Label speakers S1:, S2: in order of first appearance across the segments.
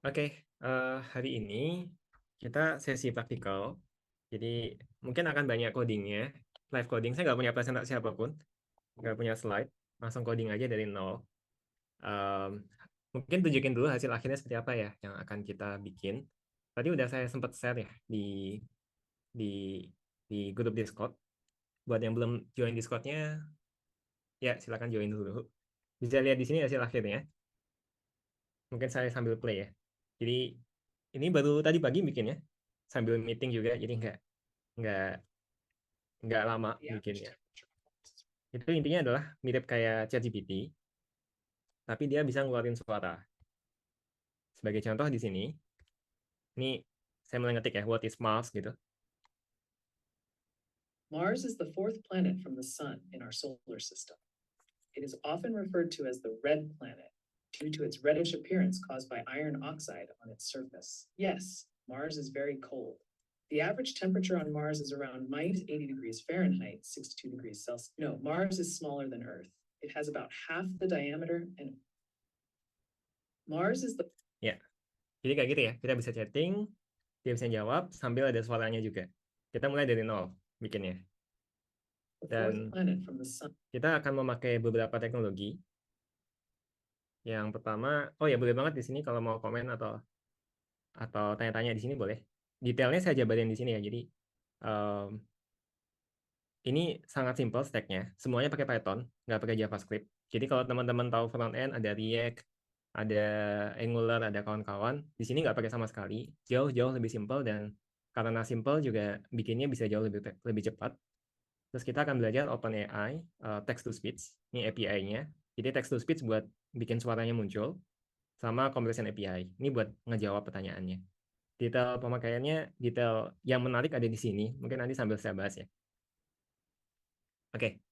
S1: Oke, hari ini kita sesi praktikal. Jadi mungkin akan banyak codingnya, live coding. Saya nggak punya presentasi apapun, nggak punya slide, langsung coding aja dari nol. Em, Mungkin tunjukin dulu hasil akhirnya seperti apa ya yang akan kita bikin. Tadi udah saya sempat share ya di di grup Discord. Buat yang belum join Discordnya, ya silakan join dulu. Bisa lihat di sini hasil akhirnya. Mungkin saya sambil play ya. Jadi ini baru tadi pagi bikinnya, sambil meeting juga, jadi nggak nggak lama bikinnya. Itu intinya adalah mirip kayak ChatGPT, tapi dia bisa ngeluarin suara. Sebagai contoh di sini, ini saya mulai ngetik ya, what is Mars gitu.
S2: Mars is the fourth planet from the Sun in our solar system. It is often referred to as the red planet due to its reddish appearance caused by iron oxide on its surface. Yes, Mars is very cold. The average temperature on Mars is around minus 80 degrees Fahrenheit, 62 degrees Celsius. No, Mars is smaller than Earth. It has about half the diameter and Mars is the
S1: Ya, jadi kayak gitu ya, kita bisa chatting, dia bisa jawab sambil ada suaranya juga. Kita mulai dari nol bikinnya.
S2: fourth
S1: Dan
S2: planet from the Sun.
S1: kita akan memakai beberapa teknologi. Yang pertama, oh ya boleh banget di sini kalau mau komen atau tanya-tanya di sini boleh. Detailnya saya jabarin di sini ya. Jadi em, ini sangat simple stack-nya. Semuanya pakai Python, nggak pakai JavaScript. Jadi kalau teman-teman tahu front end, ada React, ada Angular, ada kawan-kawan. Di sini nggak pakai sama sekali. Jauh-jauh lebih simple dan karena simple juga bikinnya bisa jauh lebih cepat. Terus kita akan belajar OpenAI, text to speech. Ini API-nya. Jadi text to speech buat bikin suaranya muncul, sama Conversation API. Ini buat ngejawab pertanyaannya. Detail pemakaiannya, detail yang menarik ada di sini. Mungkin nanti sambil saya bahas ya. Oke,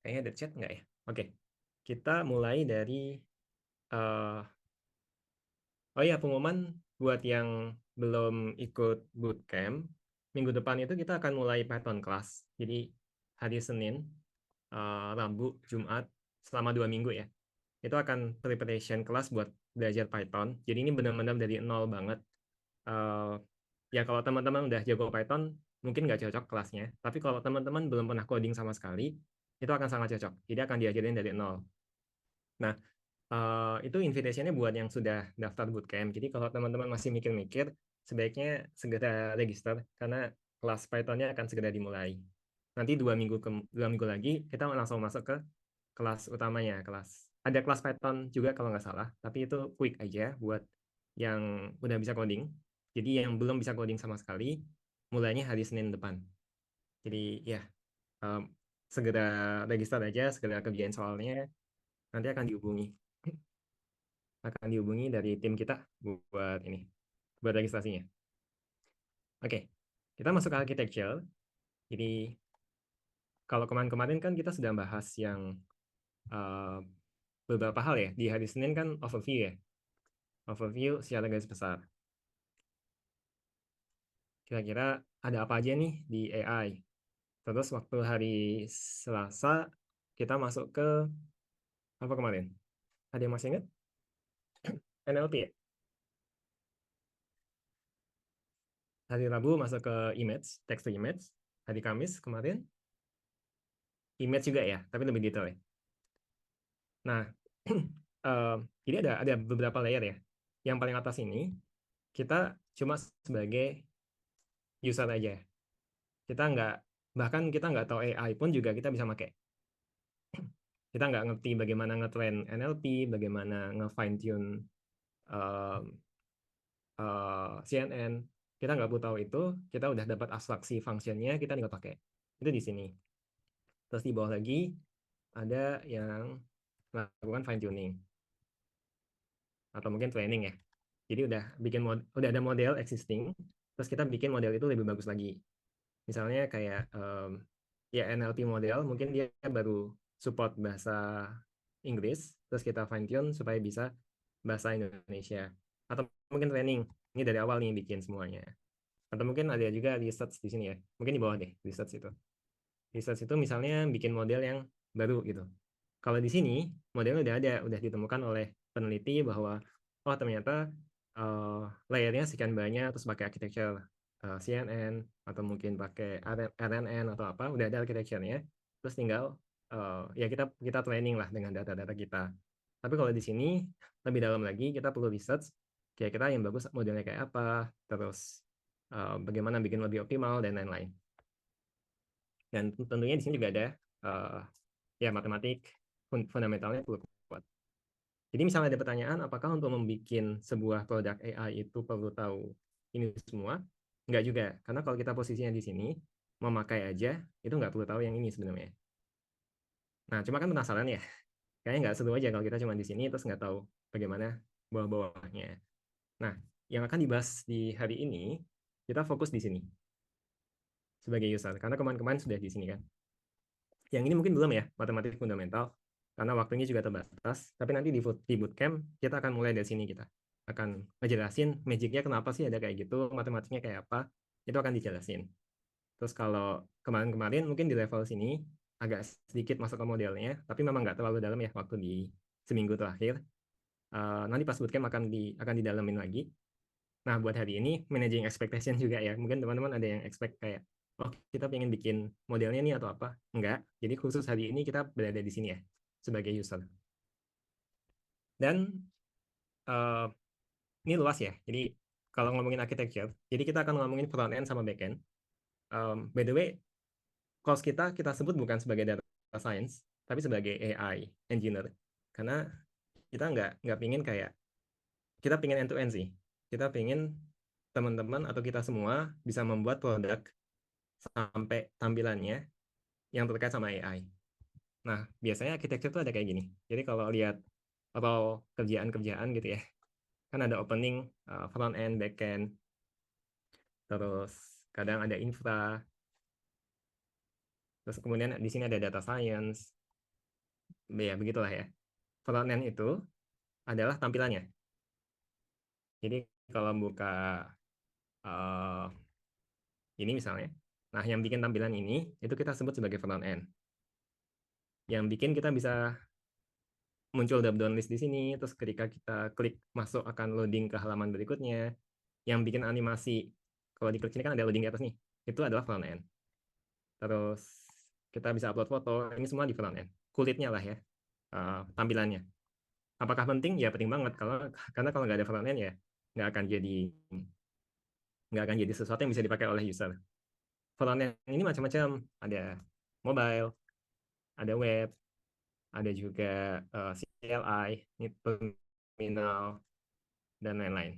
S1: kayaknya ada chat nggak ya? Oke, kita mulai dari eh oh ya pengumuman buat yang belum ikut bootcamp, minggu depan itu kita akan mulai Python class. Jadi hari Senin, Rabu, Jumat, selama 2 minggu ya. Itu akan preparation class buat belajar Python. Jadi ini benar-benar dari nol banget. Eh Ya kalau teman-teman udah jago Python, mungkin nggak cocok kelasnya. Tapi kalau teman-teman belum pernah coding sama sekali, itu akan sangat cocok. Jadi akan diajarin dari nol. Nah, itu invitation-nya buat yang sudah daftar bootcamp. Jadi kalau teman-teman masih mikir-mikir, sebaiknya segera register karena kelas Python-nya akan segera dimulai. Nanti 2 minggu lagi kita langsung masuk ke kelas utamanya, ada kelas Python juga kalau nggak salah, tapi itu quick aja buat yang udah bisa coding. Jadi yang belum bisa coding sama sekali, mulainya hari Senin depan. Jadi ya em, segera register aja, segera kerjain soalnya, nanti akan dihubungi dari tim kita buat ini, buat registrasinya. Oke, kita masuk ke architecture. Jadi kalau kemarin-kemarin kan kita sudah bahas yang eh, beberapa hal ya. Di hari Senin kan overview ya, overview secara garis besar. Kira-kira ada apa aja nih di AI. Terus waktu hari Selasa kita masuk ke apa kemarin? Ada yang masih ingat? NLP ya? Hari Rabu masuk ke image, text to image. Hari Kamis kemarin image juga ya, tapi lebih detail ya. Nah, eh, jadi ada beberapa layer ya. Yang paling atas ini kita cuma sebagai user aja. Kita nggak bahkan kita nggak tahu AI pun juga kita bisa pakai. Kita nggak ngerti bagaimana nge-train NLP, bagaimana nge-fine tune CNN. Kita nggak perlu tahu itu, kita udah dapat abstraksi functionnya, kita tinggal pakai. Itu di sini. Terus di bawah lagi ada yang melakukan fine tuning atau mungkin training ya. Jadi udah ada model existing, terus kita bikin model itu lebih bagus lagi. Misalnya kayak ya NLP model, mungkin dia baru support bahasa Inggris, terus kita fine tune supaya bisa bahasa Indonesia. Atau mungkin training, ini dari awal nih bikin semuanya. Atau mungkin ada juga research di sini ya. Mungkin di bawah deh research itu. Research itu misalnya bikin model yang baru gitu. Kalau di sini modelnya udah ada, udah ditemukan oleh peneliti bahwa oh ternyata layernya sekian banyak, terus pakai architecture CNN atau mungkin pakai RNN atau apa, udah ada architecture-nya, terus tinggal ya kita training lah dengan data-data kita. Tapi kalau di sini lebih dalam lagi, kita perlu research kira-kira yang bagus modelnya kayak apa, terus bagaimana bikin lebih optimal dan lain-lain. Dan tentunya di sini juga ada ya matematik fundamentalnya perlu kuat. Jadi misalnya ada pertanyaan, apakah untuk membuat sebuah produk AI itu perlu tahu ini semua? Enggak juga, karena kalau kita posisinya di sini, memakai aja, itu nggak perlu tahu yang ini sebenarnya. Nah, cuma kan penasaran ya, kayaknya nggak seru aja kalau kita cuma di sini terus nggak tahu bagaimana bawah-bawahnya. Nah, yang akan dibahas di hari ini, kita fokus di sini sebagai user, karena kemarin-kemarin sudah di sini kan. Yang ini mungkin belum ya, matematik fundamental, karena waktunya juga terbatas. Tapi nanti di bootcamp, kita akan mulai dari sini kita. Akan ngejelasin magicnya kenapa sih ada kayak gitu, matematiknya kayak apa, itu akan dijelasin. Terus kalau kemarin-kemarin mungkin di level sini, agak sedikit masuk ke modelnya, tapi memang nggak terlalu dalam ya waktu di seminggu terakhir. Nanti pas bootcamp akan didalamin lagi. Nah, buat hari ini, managing expectation juga ya. Mungkin teman-teman ada yang expect kayak, oh kita pengen bikin modelnya nih atau apa. Enggak. Jadi khusus hari ini kita berada di sini ya, sebagai user. Dan uh, ini luas ya. Jadi kalau ngomongin architecture, jadi kita akan ngomongin front end sama back end. By the way, course kita sebut bukan sebagai data science, tapi sebagai AI engineer. Karena kita nggak pingin kayak, kita pingin end to end sih. Kita pingin teman-teman atau kita semua bisa membuat produk sampai tampilannya yang terkait sama AI. Nah, biasanya arsitektur tuh ada kayak gini. Jadi kalau lihat atau kerjaan-kerjaan gitu ya, kan ada opening front end, back end, terus kadang ada infra, terus kemudian di sini ada data science, ya begitulah ya. Front end itu adalah tampilannya. Jadi kalau buka uh, ini misalnya, nah yang bikin tampilan ini itu kita sebut sebagai front end. Yang bikin kita bisa muncul drop-down list di sini, terus ketika kita klik masuk akan loading ke halaman berikutnya. Yang bikin animasi, kalau diklik sini kan ada loading di atas nih, itu adalah front end. Terus kita bisa upload foto, ini semua di front end. Kulitnya lah ya, tampilannya. Apakah penting? Ya penting banget, karena kalau nggak ada front end ya nggak akan jadi sesuatu yang bisa dipakai oleh user. Front end ini macam-macam, ada mobile, ada web, ada juga CLI, ini terminal, dan lain-lain.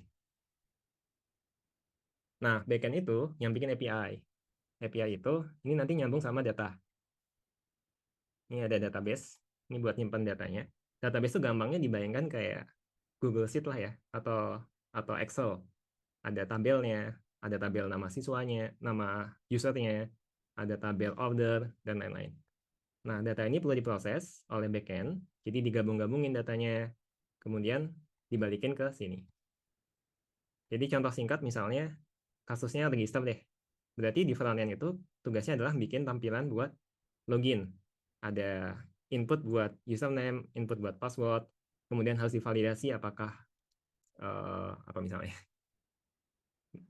S1: Nah, backend itu yang bikin API. API itu ini nanti nyambung sama data. Ini ada database, ini buat nyimpan datanya. Database itu gampangnya dibayangkan kayak Google Sheet lah ya, atau Excel. Ada tabelnya, ada tabel nama siswanya, nama usernya, ada tabel order, dan lain-lain. Nah, data ini perlu diproses oleh backend, jadi digabung-gabungin datanya, kemudian dibalikin ke sini. Jadi contoh singkat misalnya, kasusnya register deh. Berarti di frontend itu tugasnya adalah bikin tampilan buat login. Ada input buat username, input buat password, kemudian harus divalidasi apakah apa misalnya.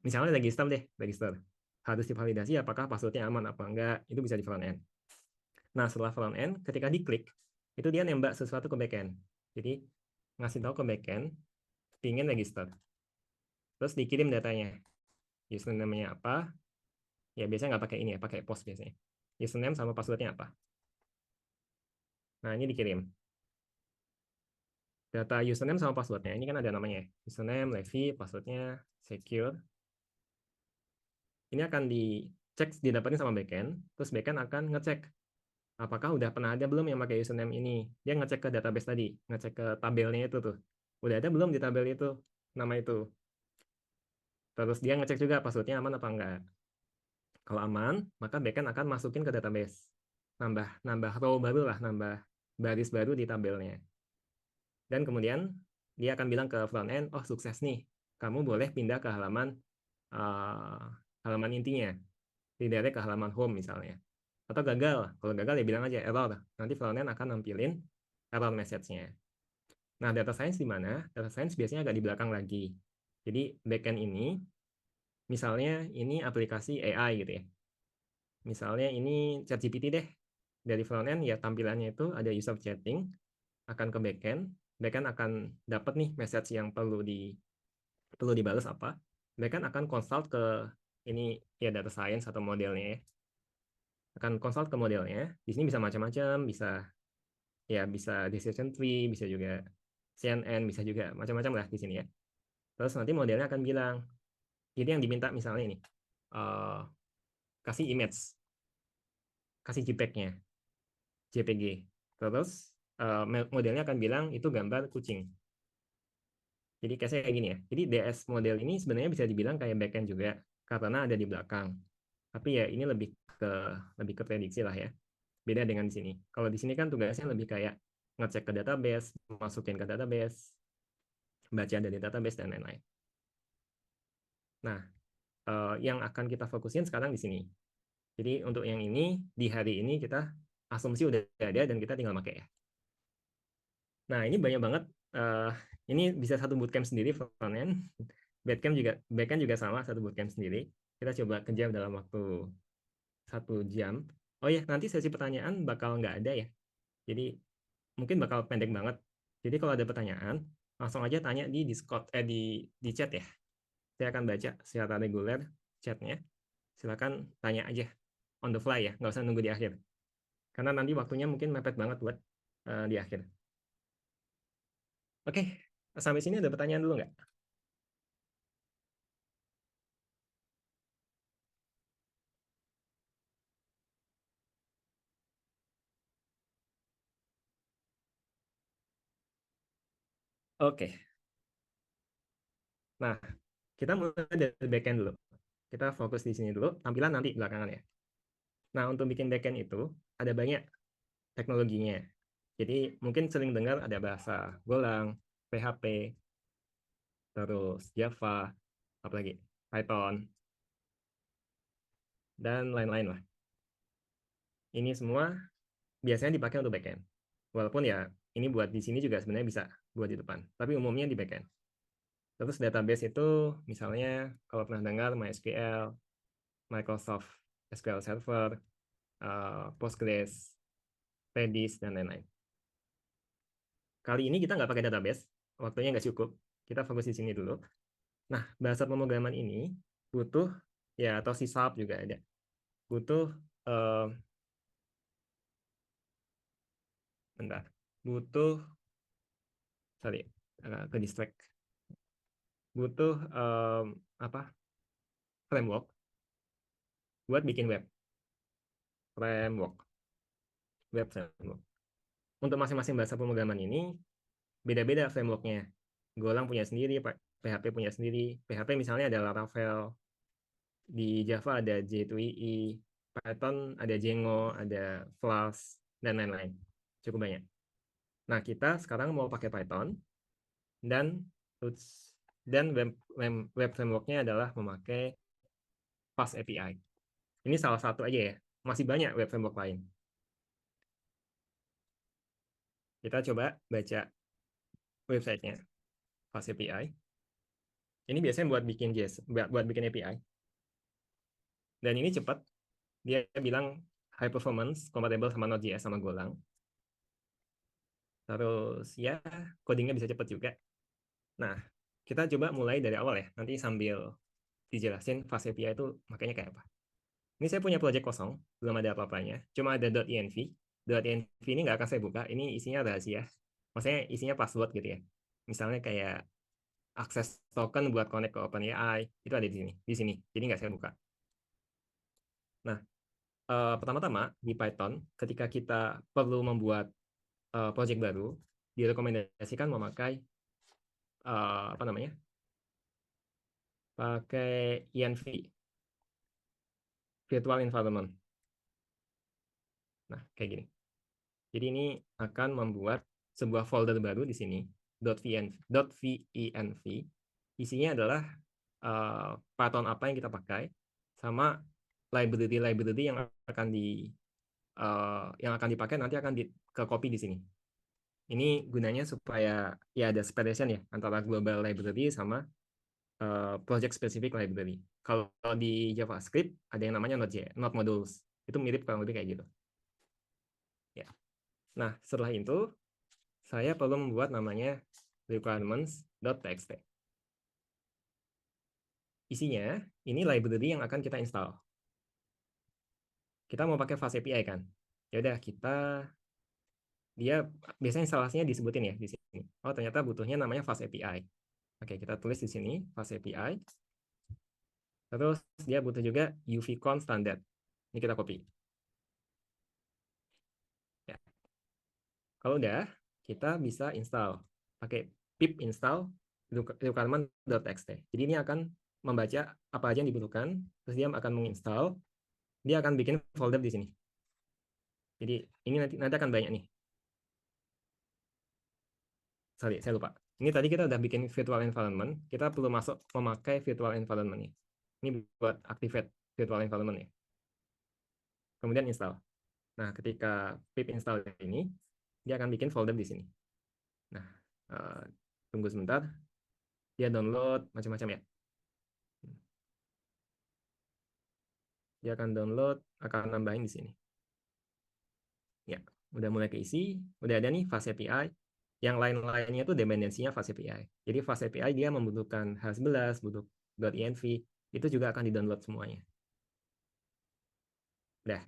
S1: Misalnya register deh, register. Harus divalidasi apakah passwordnya aman apa enggak, itu bisa di front end. Nah, setelah front end, ketika diklik, itu dia nembak sesuatu ke backend. Jadi, ngasih tahu ke backend, pingin register. Terus dikirim datanya. Username-nya apa, ya biasanya nggak pakai ini ya, pakai post biasanya. Username sama passwordnya apa. Nah, ini dikirim. Data username sama passwordnya, ini kan ada namanya ya. Username, Levi, passwordnya, secure. Ini akan dicek, didapatin sama backend, terus backend akan ngecek apakah udah pernah ada belum yang pakai username ini. Dia ngecek ke database tadi, ngecek ke tabelnya itu tuh. Udah ada belum di tabel itu, nama itu. Terus dia ngecek juga passwordnya aman apa enggak. Kalau aman, maka backend akan masukin ke database. Nambah row baru lah, nambah baris baru di tabelnya. Dan kemudian dia akan bilang ke front end, oh sukses nih, kamu boleh pindah ke uh, halaman intinya, redirect ke halaman home misalnya. Atau gagal, kalau gagal ya bilang aja error. Nanti front end akan nampilin error message-nya. Nah, data science di mana? Data science biasanya agak di belakang lagi. Jadi backend ini, misalnya ini aplikasi AI gitu ya. Misalnya ini ChatGPT deh. Dari frontend ya tampilannya itu ada user chatting, akan ke backend akan dapat nih message yang perlu dibalas apa. Backend akan consult ke ini ya data science atau modelnya ya. Akan consult ke modelnya. Di sini bisa macam-macam, bisa decision tree, bisa juga CNN, bisa juga macam-macam lah di sini ya. Terus nanti modelnya akan bilang, ini yang diminta misalnya ini, kasih image, kasih JPEG-nya, JPG. Terus modelnya akan bilang itu gambar kucing. Jadi kayak gini ya. Jadi DS model ini sebenarnya bisa dibilang kayak backend juga karena ada di belakang. Tapi ya ini lebih ke prediksi lah ya. Beda dengan di sini. Kalau di sini kan tugasnya lebih kayak ngecek ke database, masukin ke database, baca dari database dan lain-lain. Nah, yang akan kita fokusin sekarang di sini. Jadi untuk yang ini di hari ini kita asumsi udah ada dan kita tinggal pakai ya. Nah, ini banyak banget. Ini bisa satu bootcamp sendiri frontend. Backend juga sama satu bootcamp sendiri. Kita coba kejar dalam waktu 1 jam. Oh ya, nanti sesi pertanyaan bakal nggak ada ya. Jadi mungkin bakal pendek banget. Jadi kalau ada pertanyaan, langsung aja tanya di Discord, di chat ya. Saya akan baca secara reguler chatnya. Silakan tanya aja on the fly ya, nggak usah nunggu di akhir. Karena nanti waktunya mungkin mepet banget buat di akhir. Oke, sampai sini ada pertanyaan dulu nggak? Oke, nah kita mulai dari backend dulu. Kita fokus di sini dulu, tampilan nanti belakangan ya. Nah, untuk bikin backend itu ada banyak teknologinya. Jadi mungkin sering dengar ada bahasa Golang, PHP, terus Java, apalagi Python, dan lain-lain lah. Ini semua biasanya dipakai untuk backend. Walaupun ya ini buat di sini juga sebenarnya bisa buat di depan, tapi umumnya di backend. Terus database itu misalnya kalau pernah dengar MySQL, Microsoft SQL Server, Postgres, Redis, dan lain-lain. Kali ini kita nggak pakai database, waktunya nggak cukup. Kita fokus di sini dulu. Nah, bahasa pemrograman ini butuh, ya atau C# juga ada, butuh, eh, bentar, butuh, sorry, ke distract, butuh apa framework buat bikin framework, web framework. Untuk masing-masing bahasa pemrograman ini beda-beda frameworknya. Golang punya sendiri, PHP punya sendiri. PHP misalnya ada Laravel, di Java ada J2EE, Python ada Django, ada Flask, dan lain-lain. Cukup banyak. Nah, kita sekarang mau pakai Python dan web frameworknya adalah memakai Fast API. Ini salah satu aja ya. Masih banyak web framework lain. Kita coba baca websitenya Fast API. Ini biasanya buat bikin API. Dan ini cepat. Dia bilang high performance, compatible sama Node.js sama Golang. Terus ya codingnya bisa cepat juga. Nah, kita coba mulai dari awal ya. Nanti sambil dijelasin Fast API itu makanya kayak apa. Ini saya punya project kosong, belum ada apa-apanya. Cuma ada .env. .env ini nggak akan saya buka. Ini isinya rahasia. Maksudnya isinya password gitu ya. Misalnya kayak akses token buat connect ke OpenAI itu ada di sini. Di sini. Jadi nggak saya buka. Nah, pertama-tama di Python, ketika kita perlu membuat project baru, direkomendasikan memakai apa namanya? Pakai env, virtual environment. Nah, kayak gini. Jadi ini akan membuat sebuah folder baru di sini .venv. Isinya adalah Python apa yang kita pakai sama library yang akan dipakai nanti akan ke copy di sini. Ini gunanya supaya ya ada separation ya antara global library sama project specific library. Kalau di JavaScript ada yang namanya Node modules. Itu mirip kurang lebih kayak gitu. Ya. Nah, setelah itu saya perlu membuat namanya requirements.txt. Isinya ini library yang akan kita install. Kita mau pakai Fast API kan? Ya udah kita dia biasanya instalasinya disebutin ya di sini. Oh, ternyata butuhnya namanya Fast API. Oke, kita tulis di sini Fast API. Terus dia butuh juga UVCon standard. Ini kita copy. Ya. Kalau udah, kita bisa install pakai pip install requirement.txt. Jadi ini akan membaca apa aja yang dibutuhkan, terus dia akan menginstal, dia akan bikin folder di sini. Jadi ini nanti akan banyak nih. Sorry, saya lupa. Ini tadi kita udah bikin virtual environment, kita perlu masuk memakai virtual environment nih. Ini buat activate virtual environment ya. Kemudian install. Nah, ketika pip install ini, dia akan bikin folder di sini. Nah, tunggu sebentar. Dia download macam-macam ya. Dia akan download, akan nambahin di sini. Ya, udah mulai keisi, udah ada nih Fast API. Yang lain-lainnya itu dependensinya Fast API. Jadi Fast API dia membutuhkan H11, butuh .env, itu juga akan di-download semuanya. Udah.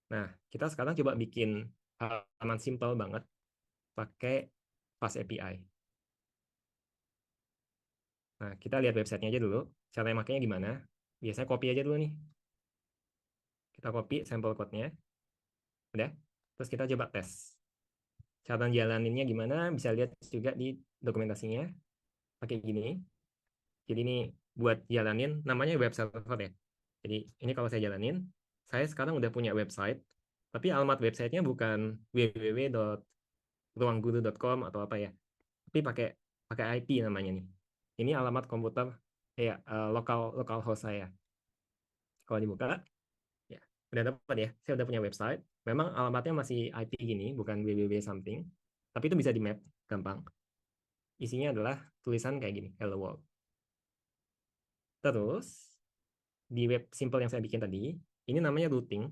S1: Nah, kita sekarang coba bikin halaman simple banget pakai Fast API. Nah, kita lihat websitenya aja dulu. Cara makainya gimana? Biasanya copy aja dulu nih. Kita copy sampel code-nya. Udah. Terus kita coba tes. Cara jalaninnya gimana? Bisa lihat juga di dokumentasinya. Pakai gini. Jadi ini buat jalanin, namanya web server ya. Jadi ini kalau saya jalanin, saya sekarang udah punya website, tapi alamat websitenya bukan www.ruangguru.com atau apa ya. Tapi pakai pakai IP namanya nih. Ini alamat komputer ya lokal host saya. Kalau dibuka, ya udah dapat ya. Saya udah punya website. Memang alamatnya masih IP gini, bukan www something. Tapi itu bisa di map gampang. Isinya adalah tulisan kayak gini, hello world. Terus di web simple yang saya bikin tadi, ini namanya routing.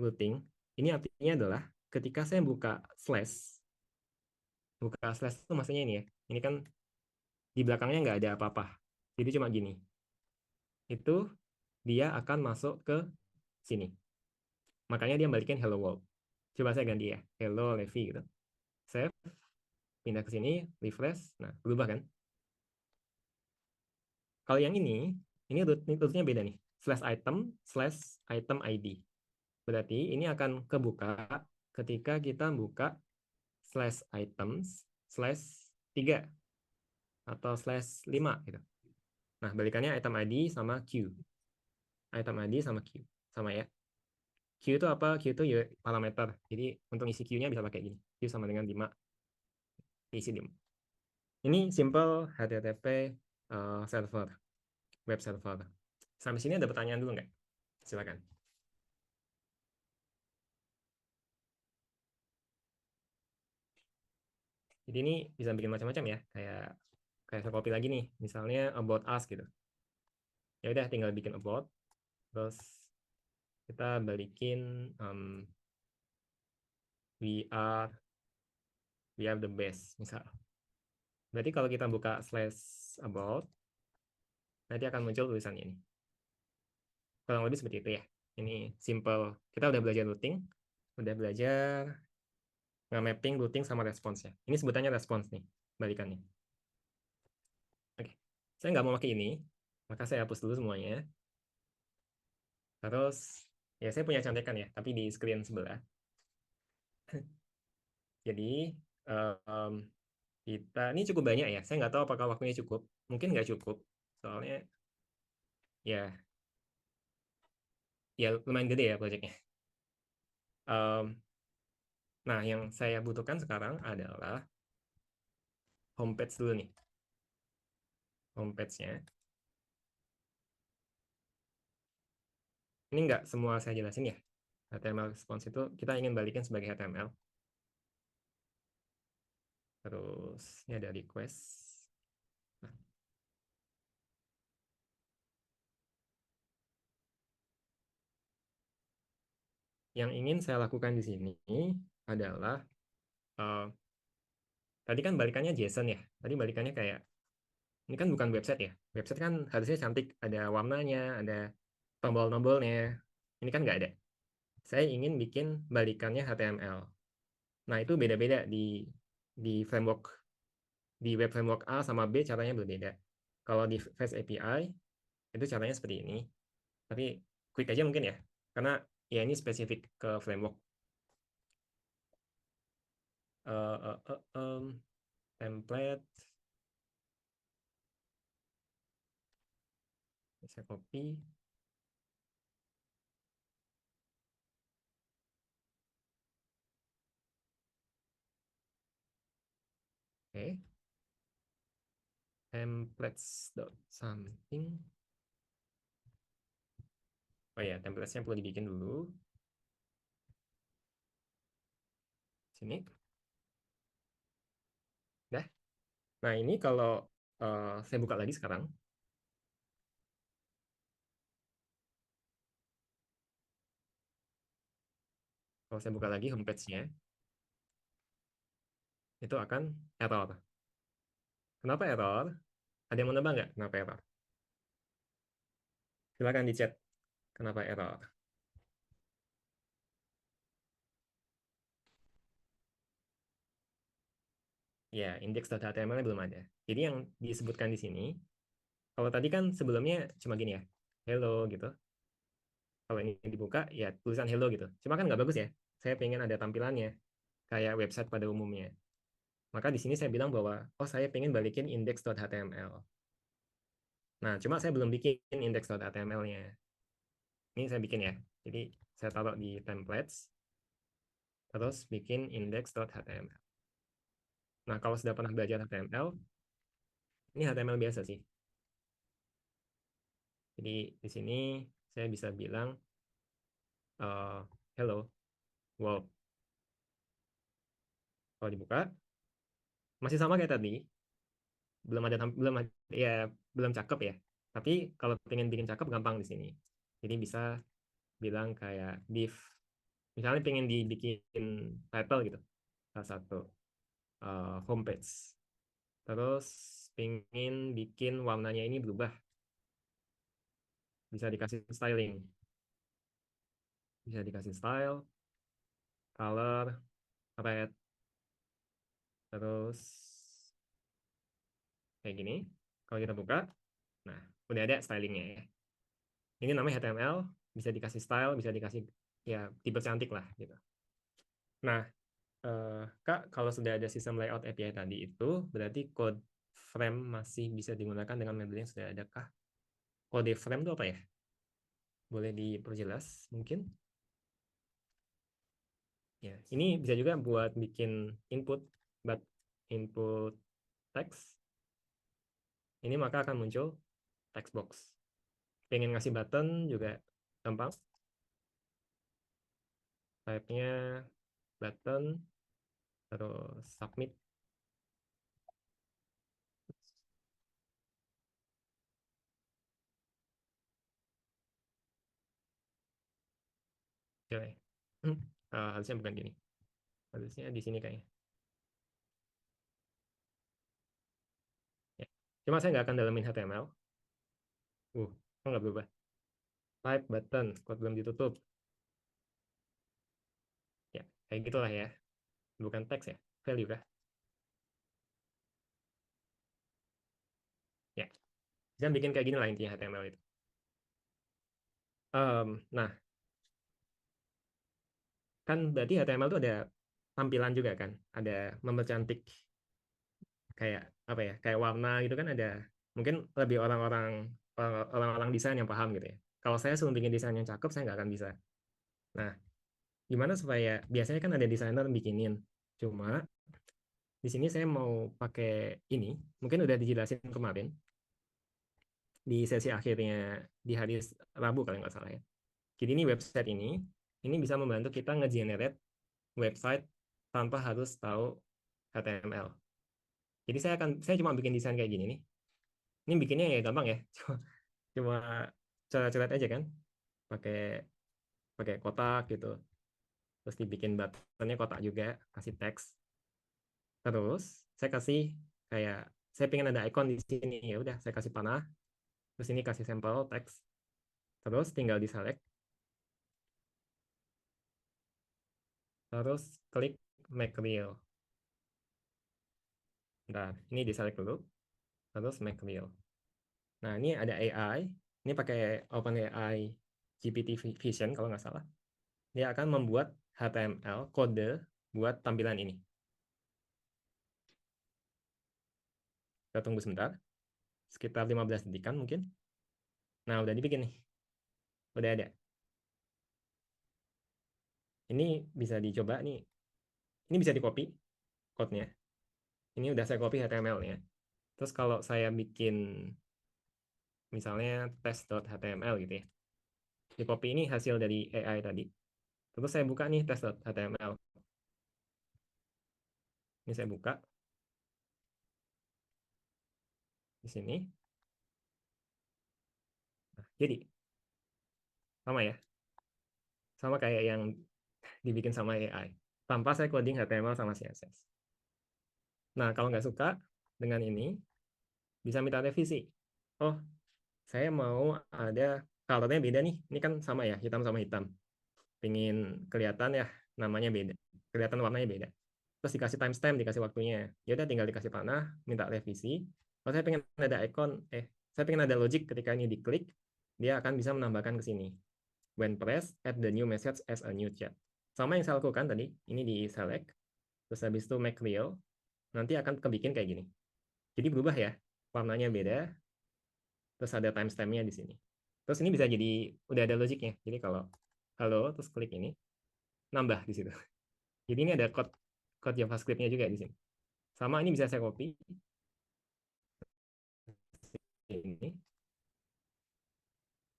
S1: Routing, ini artinya adalah ketika saya buka slash itu maksudnya ini ya. Ini kan di belakangnya nggak ada apa-apa. Jadi cuma gini. Itu dia akan masuk ke sini. Makanya dia balikin hello world. Coba saya ganti ya. Hello Levi gitu. Save, pindah ke sini, refresh. Nah, berubah kan? Kalau yang ini rootnya beda nih. /item/item ID. Berarti ini akan kebuka ketika kita buka /items /3 atau /5 gitu. Nah, balikannya item ID sama Q. Item ID sama Q. Sama ya. Q itu apa? Q itu ya parameter. Jadi untuk isi Q-nya bisa pakai gini. Q sama dengan 5. Isi 5. Ini simple HTTP server. Web server. Sampai sini ada pertanyaan dulu nggak? Silakan. Jadi ini bisa bikin macam-macam ya. Kayak saya copy lagi nih. Misalnya about us gitu. Ya udah tinggal bikin about. Terus kita balikin we are the best misal. Berarti kalau kita buka /about, nanti akan muncul tulisan ini. Kurang lebih seperti itu ya. Ini simple. Kita udah belajar routing, udah belajar nge-mapping routing sama responsnya. Ini sebutannya respons nih, balikannya. Oke, saya nggak mau pakai ini, maka saya hapus dulu semuanya. Terus, ya saya punya contekan ya, tapi di screen sebelah. Jadi, kita ini cukup banyak ya. Saya nggak tahu apakah waktunya cukup. Mungkin nggak cukup, soalnya ya lumayan gede ya proyeknya. Nah, yang saya butuhkan sekarang adalah homepage dulu nih. Homepage-nya. Ini nggak semua saya jelasin ya. HTML response itu kita ingin balikin sebagai HTML. Terus ini ada request. Nah, yang ingin saya lakukan di sini adalah eh, tadi kan balikannya JSON ya. Tadi balikannya kayak ini kan bukan website ya. Website kan harusnya cantik, ada warnanya, ada tombol-tombolnya. Ini kan nggak ada. Saya ingin bikin balikannya HTML. Nah, itu beda-beda di framework, di web framework A sama B caranya berbeda. Kalau di Fast API itu caranya seperti ini. Tapi quick aja mungkin ya. Karena ya ini spesifik ke framework. Template, saya copy. Oke, templates dot something. Oh ya, templatesnya perlu dibikin dulu. Sini. Dah. Nah, ini kalau saya buka lagi sekarang. Kalau saya buka lagi homepage-nya, itu akan error. Kenapa error? Ada yang mau nebak nggak kenapa error? Silakan di chat. Kenapa error? Ya, index.html belum ada. Jadi yang disebutkan di sini, kalau tadi kan sebelumnya cuma gini ya, hello gitu. Kalau ini dibuka, ya tulisan hello gitu. Cuma kan nggak bagus ya. Saya pengen ada tampilannya, kayak website pada umumnya. Maka di sini saya bilang bahwa, oh saya pengen balikin index.html. Nah, cuma saya belum bikin index.html-nya. Ini saya bikin ya. Jadi saya taruh di templates, terus bikin index.html. Nah, kalau sudah pernah belajar HTML, ini HTML biasa sih. Jadi di sini saya bisa bilang hello world. Kalau dibuka masih sama kayak tadi, ya belum cakep ya. Tapi kalau pengen bikin cakep gampang di sini. Jadi bisa bilang kayak div. Misalnya pengen dibikin title gitu, salah satu homepage. Terus pengen bikin warnanya ini berubah, bisa dikasih styling, bisa dikasih style, color, red, terus kayak gini. Kalau kita buka, nah udah ada stylingnya ya. Ini namanya HTML, bisa dikasih style, bisa dikasih ya tipe cantik lah gitu. Nah, Kak, kalau sudah ada sistem layout API tadi itu, berarti code frame masih bisa digunakan dengan metode yang sudah ada kah? Kode frame itu apa ya? Boleh diperjelas mungkin? Ya, ini bisa juga buat bikin input, but input text. Ini maka akan muncul text box. Pengen ngasih button juga gampang. Type-nya button, terus submit. Coba ya. Harusnya bukan gini. Harusnya di sini kayaknya. Ya. Cuma saya nggak akan dalamin HTML. Kok nggak berubah? Type button, kok belum ditutup. Ya, kayak gitulah ya. Bukan teks ya, value kah? Ya, bisa bikin kayak gini lah intinya HTML itu. Nah, kan berarti HTML itu ada tampilan juga kan, ada mempercantik kayak apa ya, kayak warna gitu kan ada. Mungkin lebih orang-orang desain yang paham gitu ya. Kalau saya suruh bikin desain yang cakep, saya nggak akan bisa. Nah, gimana supaya biasanya kan ada desainer bikinin. Cuma di sini saya mau pakai ini, mungkin udah dijelasin kemarin di sesi akhirnya di hari Rabu kalau nggak salah ya. Jadi ini website ini bisa membantu kita nge-generate website tanpa harus tahu HTML. Jadi saya cuma bikin desain kayak gini nih. Ini bikinnya ya gampang ya. Cuma coret-coret aja kan. Pakai pakai kotak gitu. Terus dibikin buttonnya kotak juga, kasih teks. Terus saya kasih kayak saya pengen ada icon di sini, ya udah saya kasih panah. Terus ini kasih sampel teks. Terus tinggal di select. Terus klik make real. Nah, ini di select dulu. Terus make real. Nah, ini ada AI. Ini pakai OpenAI GPT Vision kalau nggak salah. Dia akan membuat HTML kode buat tampilan ini. Kita tunggu sebentar. Sekitar 15 detikan mungkin. Nah, udah dibikin nih. Udah ada. Ini bisa dicoba nih. Ini bisa di copy code-nya. Ini udah saya copy HTML-nya. Terus kalau saya bikin misalnya test.html gitu ya. Di copy ini hasil dari AI tadi. Terus saya buka nih test.html. Ini saya buka di sini. Nah, jadi sama ya. Sama kayak yang dibikin sama AI. Tanpa saya coding HTML sama CSS. Nah, kalau nggak suka dengan ini, bisa minta revisi. Oh, saya mau ada colornya beda nih. Ini kan sama ya, hitam sama hitam. Pengen kelihatan ya namanya beda. Kelihatan warnanya beda. Terus dikasih timestamp, dikasih waktunya. Ya udah tinggal dikasih panah, minta revisi. Kalau saya pengen ada icon, saya pengen ada logic ketika ini diklik, dia akan bisa menambahkan ke sini. When press, add the new message as a new chat. Sama yang saya lakukan tadi, ini di select, terus habis itu make real, nanti akan kebikin kayak gini. Jadi berubah ya, warnanya beda, terus ada timestampnya di sini. Terus ini bisa jadi udah ada logiknya. Jadi kalau halo terus klik ini, nambah di situ. Jadi ini ada code JavaScript-nya juga di sini. Sama ini bisa saya copy ini,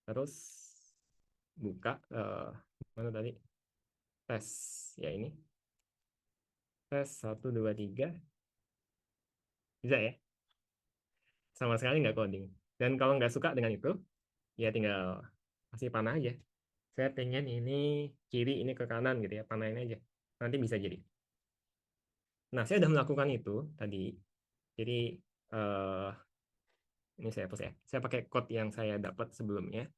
S1: terus buka mana tadi tes ya ini tes 1 2 3 bisa ya, sama sekali nggak coding. Dan kalau nggak suka dengan itu, ya tinggal kasih panah aja. Saya pengen ini kiri, ini ke kanan gitu ya, panahin aja. Nanti bisa jadi. Nah, saya sudah melakukan itu tadi. Jadi, eh, ini saya hapus ya. Saya pakai code yang saya dapat sebelumnya.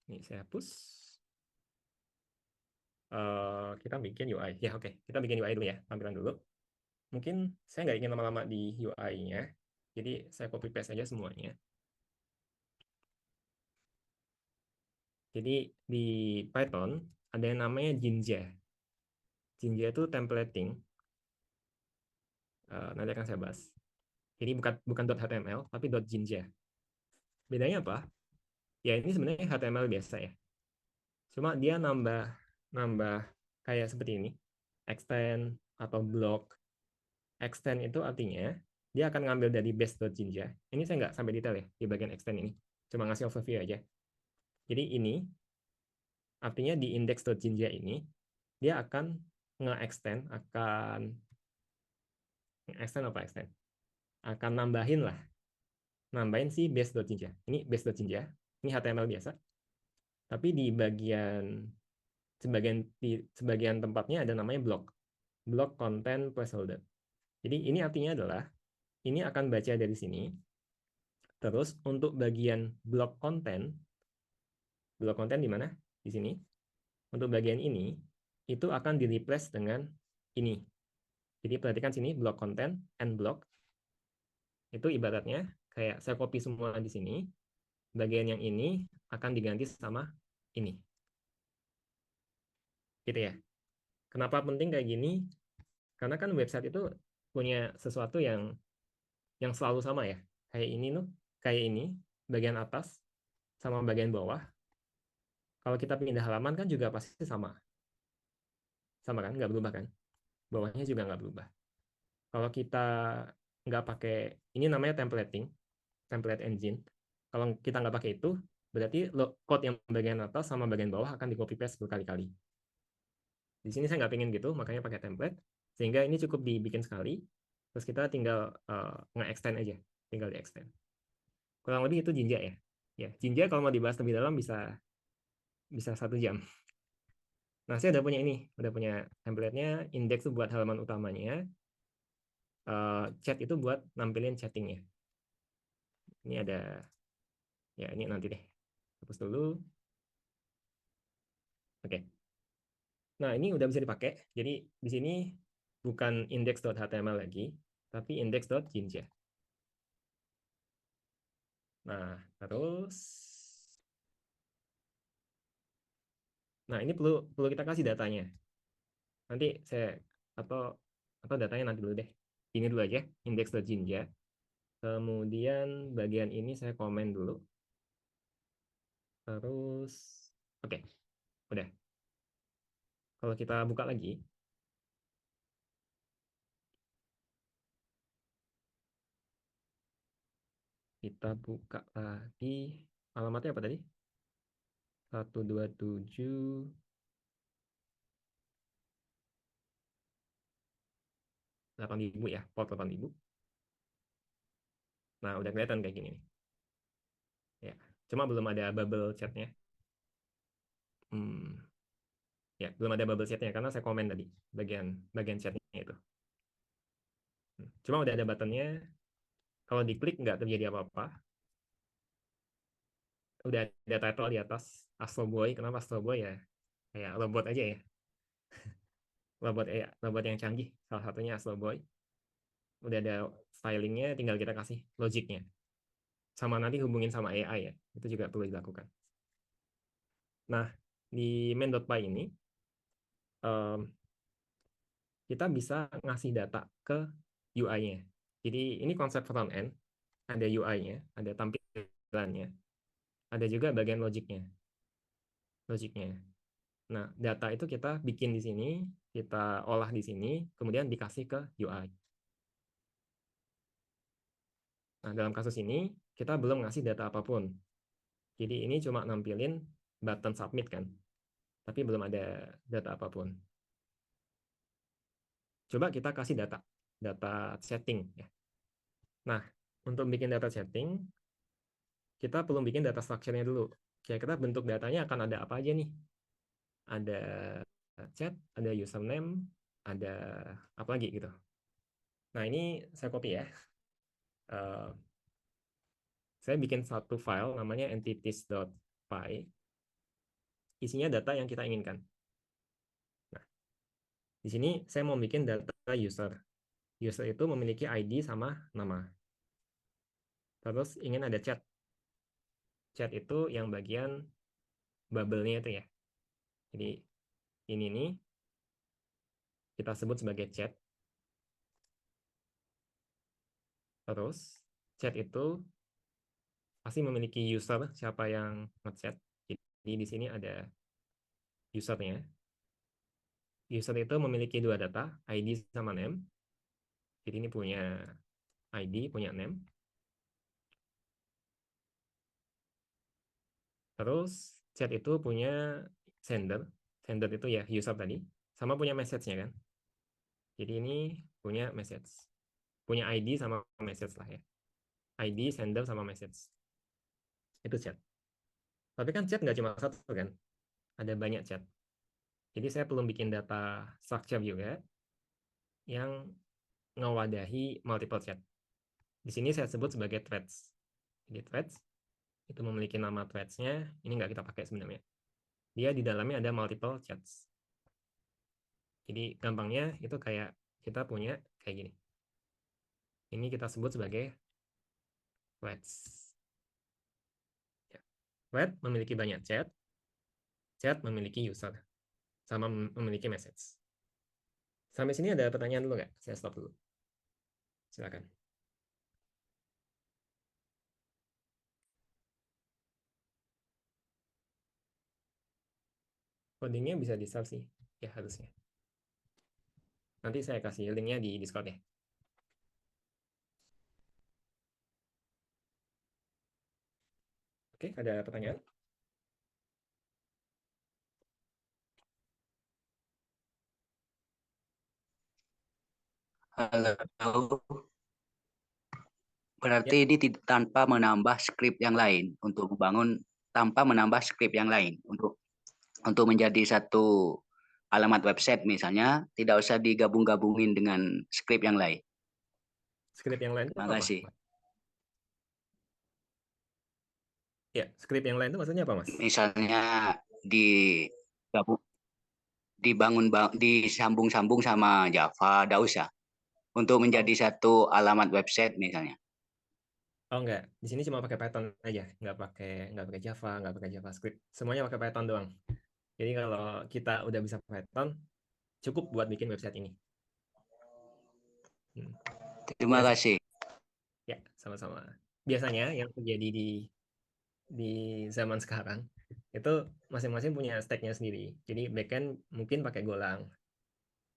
S1: Ini saya hapus. Kita bikin UI. Ya, oke. Kita bikin UI dulu ya, tampilan dulu. Mungkin saya nggak ingin lama-lama di UI-nya. Jadi, saya copy paste aja semuanya. Jadi, di Python ada yang namanya Jinja. Jinja itu templating. Nanti akan saya bahas. Jadi bukan .html, tapi .jinja. Bedanya apa? Ya ini sebenarnya HTML biasa ya. Cuma dia nambah nambah kayak seperti ini. Extend atau block. Extend itu artinya dia akan ngambil dari base.jinja. Ini saya nggak sampai detail ya di bagian extend ini. Cuma ngasih overview aja. Jadi ini artinya di index.jinja ini dia akan nge-extend, apa extend? Akan nambahin si base.jinja. Ini base.jinja. Ini HTML biasa. Tapi di sebagian tempatnya ada namanya block content placeholder. Jadi ini artinya adalah ini akan baca dari sini. Terus untuk bagian block content di mana? Di sini. Untuk bagian ini itu akan di replace dengan ini. Jadi perhatikan sini block content and block itu ibaratnya kayak saya copy semua di sini. Bagian yang ini akan diganti sama ini. Gitu ya. Kenapa penting kayak gini? Karena kan website itu punya sesuatu yang selalu sama ya. Kayak ini, bagian atas sama bagian bawah. Kalau kita pindah halaman kan juga pasti sama. Sama kan, nggak berubah kan? Bawahnya juga nggak berubah. Kalau kita nggak pakai, ini namanya template engine. Kalau kita nggak pakai itu, berarti code yang bagian atas sama bagian bawah akan di copy paste berkali-kali. Di sini saya nggak pengen gitu, makanya pakai template. Sehingga ini cukup dibikin sekali, terus kita tinggal nge-extend aja, tinggal di-extend. Kurang lebih itu Jinja ya. Ya, Jinja kalau mau dibahas lebih dalam bisa bisa 1 jam. Nah, saya udah punya ini, udah punya template-nya, index itu buat halaman utamanya, chat itu buat nampilin chattingnya. Ini ada, ya ini nanti deh, hapus dulu. Oke. Nah, ini udah bisa dipakai. Jadi di sini bukan index.html lagi, tapi index.jinja. Nah, terus, nah ini perlu kita kasih datanya. Nanti saya atau datanya nanti dulu deh. Ini dulu aja, index.jinja. Kemudian bagian ini saya komen dulu. Terus, oke, udah. Kalau kita buka lagi, kita buka lagi. Alamatnya apa tadi? 127 8.000 ya, port 8.000. Nah, udah kelihatan kayak gini nih. Ya, cuma belum ada bubble chatnya. Hmm, ya, belum ada bubble chatnya karena saya komen tadi bagian bagian chatnya itu. Cuma udah ada buttonnya. Kalau diklik nggak terjadi apa-apa. Udah ada title di atas Astro Boy. Kenapa Astro Boy ya? Kayak robot aja ya. Robot yang canggih. Salah satunya Astro Boy. Udah ada stylingnya, tinggal kita kasih logiknya. Sama nanti hubungin sama AI ya. Itu juga perlu dilakukan. Nah, di main.py ini kita bisa ngasih data ke UI-nya. Jadi ini konsep front end, ada UI-nya, ada tampilannya, ada juga bagian logiknya. Nah, data itu kita bikin di sini, kita olah di sini, kemudian dikasih ke UI. Nah, dalam kasus ini kita belum ngasih data apapun. Jadi ini cuma nampilin button submit kan, tapi belum ada data apapun. Coba kita kasih data setting ya. Nah, untuk bikin data setting, kita perlu bikin data structure-nya dulu. Kira-kira bentuk datanya akan ada apa aja nih? Ada chat, ada username, ada apa lagi gitu. Nah, ini saya copy ya. Uh, saya bikin satu file namanya entities.py. Isinya data yang kita inginkan. Nah, di sini saya mau bikin data user. User itu memiliki ID sama nama. Terus ingin ada chat. Chat itu yang bagian bubble-nya itu ya. Jadi ini nih kita sebut sebagai chat. Terus chat itu pasti memiliki user siapa yang ngechat. Jadi di sini ada usernya. User itu memiliki 2 data, ID sama name. Jadi ini punya ID, punya name. Terus chat itu punya sender. Sender itu ya user tadi. Sama punya message-nya kan. Jadi ini punya message. Punya ID sama message lah ya. ID, sender, sama message. Itu chat. Tapi kan chat nggak cuma satu kan. Ada banyak chat. Jadi saya perlu bikin data structure juga yang ngewadahi multiple chat. Di sini saya sebut sebagai threads. Jadi threads itu memiliki nama threads-nya. Ini nggak kita pakai sebenarnya. Dia di dalamnya ada multiple chats. Jadi gampangnya itu kayak kita punya kayak gini. Ini kita sebut sebagai threads. Ya. Thread memiliki banyak chat. Chat memiliki user. Sama memiliki message. Sampai sini ada pertanyaan dulu nggak? Saya stop dulu. Silakan. Codingnya bisa di-start sih. Ya harusnya. Nanti saya kasih linknya di Discord ya. Oke, ada pertanyaan?
S3: Halo,
S1: Ya,
S3: berarti ini tanpa menambah skrip yang lain untuk membangun tanpa menambah skrip yang lain untuk menjadi satu alamat website misalnya tidak usah digabung-gabungin dengan skrip yang lain.
S1: skrip yang lain itu
S3: Terima
S1: apa,
S3: kasih.
S1: Mas? Ya, skrip yang lain itu maksudnya apa, Mas?
S3: Misalnya digabung disambung-sambung sama Java, tidak usah untuk menjadi
S1: Oh,
S3: satu alamat website misalnya.
S1: oh enggak. Di sini cuma pakai Python aja, nggak pakai Java, nggak pakai JavaScript. Semuanya pakai Python doang. Jadi kalau kita udah bisa Python, cukup buat bikin website ini. Hmm.
S3: Terima
S1: Biasa,
S3: kasih.
S1: ya, sama-sama. Biasanya yang terjadi di zaman sekarang itu masing-masing punya stack-nya sendiri. Jadi backend mungkin pakai Golang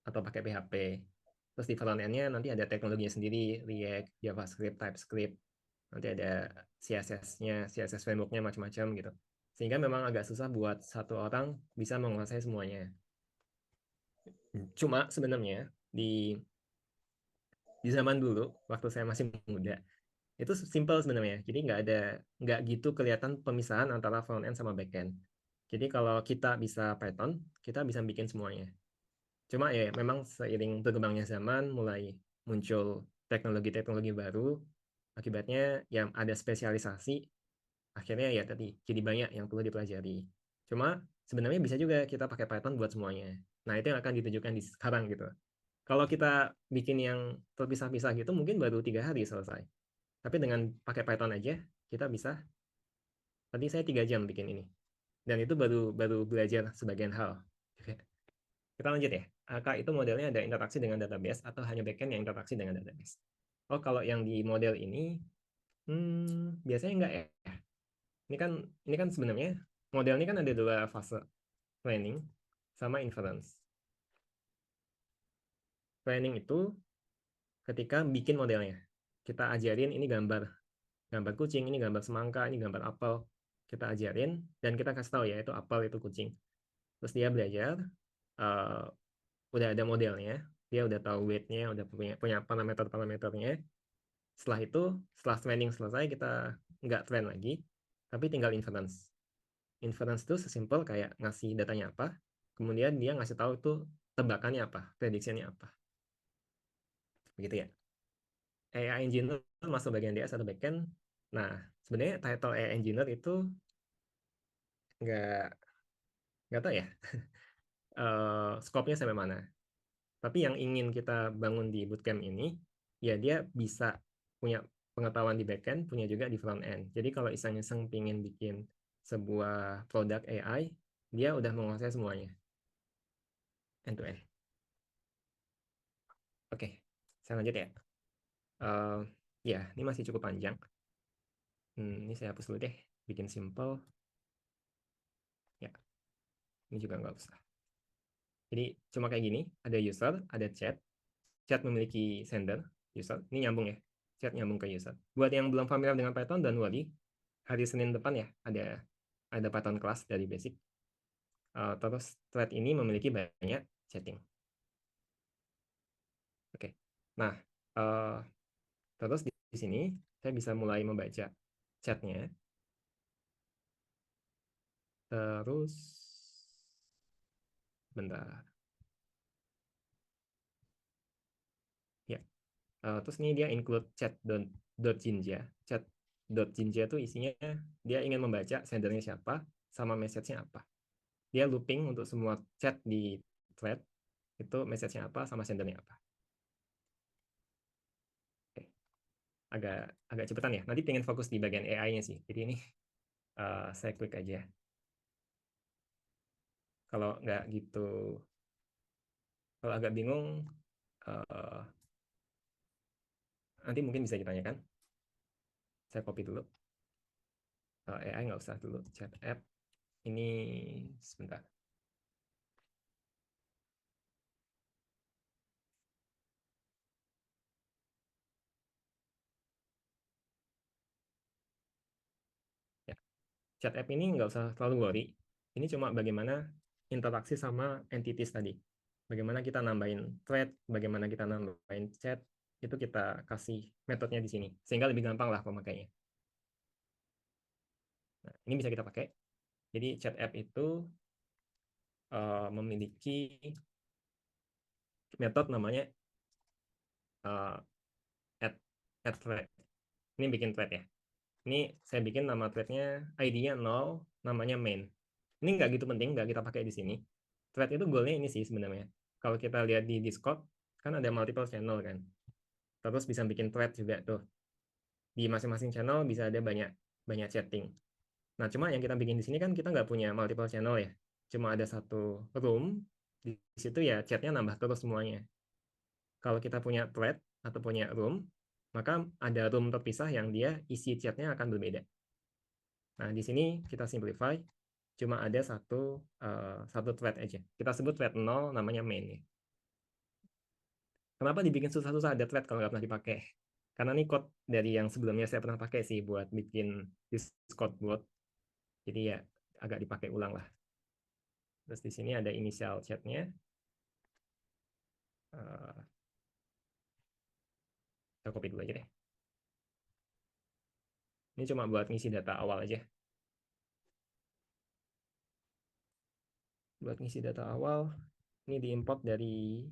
S1: atau pakai PHP. Terus di front end-nya nanti ada teknologinya sendiri, React, JavaScript, TypeScript. Nanti ada CSS-nya, CSS framework-nya macam-macam gitu. Sehingga memang agak susah buat satu orang bisa menguasai semuanya. Cuma sebenarnya di zaman dulu, waktu saya masih muda, itu simple sebenarnya. Jadi nggak gitu kelihatan pemisahan antara front end sama back end. Jadi kalau kita bisa Python, kita bisa bikin semuanya. Cuma ya memang seiring berkembangnya zaman mulai muncul teknologi-teknologi baru, akibatnya yang ada spesialisasi, akhirnya ya tadi jadi banyak yang perlu dipelajari. Cuma sebenarnya bisa juga kita pakai Python buat semuanya. Nah, itu yang akan ditujukan di sekarang gitu. Kalau kita bikin yang terpisah-pisah gitu mungkin baru 3 hari selesai. Tapi dengan pakai Python aja kita bisa. Tadi saya 3 jam bikin ini. Dan itu baru baru belajar sebagian hal. Kita lanjut ya. AK itu modelnya ada interaksi dengan database atau hanya backend yang interaksi dengan database. Oh, kalau yang di model ini, biasanya enggak ya. Ini kan sebenarnya model ini kan ada dua fase, planning sama inference. Planning itu ketika bikin modelnya. Kita ajarin ini gambar kucing, ini gambar semangka, ini gambar apel. Kita ajarin dan kita kasih tahu ya itu apel, itu kucing. Terus dia belajar, uh, udah ada modelnya, dia udah tahu weight-nya, udah punya parameter-parameternya. Setelah itu, setelah training selesai, kita nggak train lagi, tapi tinggal inference. Inference itu sesimpel kayak ngasih datanya apa, kemudian dia ngasih tahu itu tebakannya apa, prediksinya apa. Begitu ya. AI engineer masuk bagian DS atau backend. Nah, sebenarnya title AI engineer itu nggak nggak tahu ya, scope-nya sampai mana. Tapi yang ingin kita bangun di bootcamp ini, ya dia bisa punya pengetahuan di backend, punya juga di front end. Jadi kalau iseng-iseng pingin bikin sebuah produk AI, dia udah menguasai semuanya, end to end. Oke, saya lanjut ya. Eh, ya, ini masih cukup panjang. Ini saya hapus dulu deh, bikin simple. Ya, ini juga nggak usah. Jadi cuma kayak gini, ada user, ada chat. Chat memiliki sender, user. Ini nyambung ya, chat nyambung ke user. Buat yang belum familiar dengan Python, dan worry, hari Senin depan ya ada Python class dari basic. Terus thread ini memiliki banyak chatting. Oke. Nah, uh, terus di sini saya bisa mulai membaca chatnya. Terus bentar. Ya, terus ini dia include chat.jinja. Chat.jinja itu isinya dia ingin membaca sendernya siapa sama message-nya apa. Dia looping untuk semua chat di thread itu message-nya apa sama sendernya apa. Oke. Agak agak cepetan ya. Nanti pengen fokus di bagian AI-nya sih. Jadi ini saya klik aja. Kalau nggak gitu, kalau agak bingung, uh, nanti mungkin bisa ditanyakan. Saya copy dulu. AI nggak usah dulu. Chat app. Ini sebentar. Ya. Chat app ini nggak usah terlalu worry. Ini cuma bagaimana interaksi sama entities tadi. bagaimana kita nambahin thread, bagaimana kita nambahin chat, itu kita kasih metodenya di sini, sehingga lebih gampang lah pemakainya. Nah, ini bisa kita pakai. Jadi chat app itu memiliki metode namanya add, add thread. Ini bikin thread ya. Ini saya bikin nama threadnya ID-nya 0, namanya main. Ini nggak gitu penting, nggak kita pakai di sini. Thread itu goalnya ini sih sebenarnya. Kalau kita lihat di Discord, kan ada multiple channel kan. Terus bisa bikin thread juga tuh. Di masing-masing channel bisa ada banyak banyak chatting. Nah, cuma yang kita bikin di sini kan kita nggak punya multiple channel ya. Cuma ada satu room, di situ ya chatnya nambah terus semuanya. Kalau kita punya thread atau punya room, maka ada room terpisah yang dia isi chatnya akan berbeda. Nah, di sini kita simplify, cuma ada satu thread aja. Kita sebut thread 0, namanya main. Ya. Kenapa dibikin susah-susah ada thread kalau nggak pernah dipakai? Karena ini code dari yang sebelumnya saya pernah pakai sih buat bikin Discord bot. Jadi ya agak dipakai ulang lah. Terus di sini ada initial chatnya. Uh, saya copy dulu aja deh. Ini cuma buat ngisi data awal aja. Buat ngisi data awal, ini diimport dari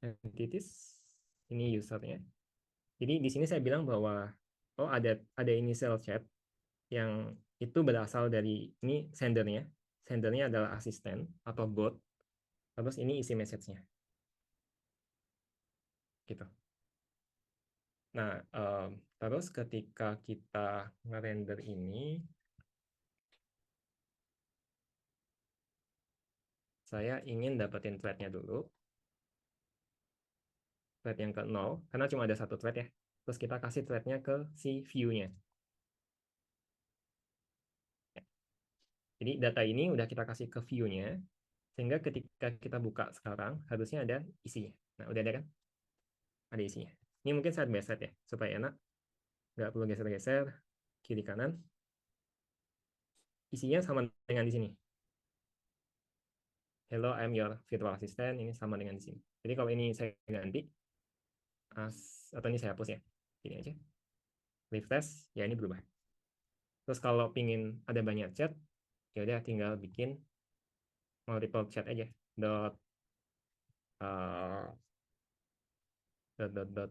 S1: entities. Ini usernya. Jadi di sini saya bilang bahwa oh ada initial chat yang itu berasal dari ini sendernya. Sendernya adalah asisten atau bot. Terus ini isi message-nya. Gitu. Nah, terus ketika kita ngerender ini, saya ingin dapetin thread-nya dulu. Thread yang ke 0, karena cuma ada satu thread ya. Terus kita kasih thread-nya ke si view-nya. Jadi data ini udah kita kasih ke view-nya, sehingga ketika kita buka sekarang, harusnya ada isinya. Nah, udah ada kan? Ada isinya. Ini mungkin side by side ya, supaya enak. Nggak perlu geser-geser, kiri kanan. Isinya sama dengan di sini. Hello, I'm your virtual assistant. Ini sama dengan di sini. Jadi kalau ini saya ganti, atau ini saya hapus ya. Ini aja. Refresh, ya ini berubah. Terus kalau pingin ada banyak chat, ya udah tinggal bikin multiple chat aja. Dot, uh, dot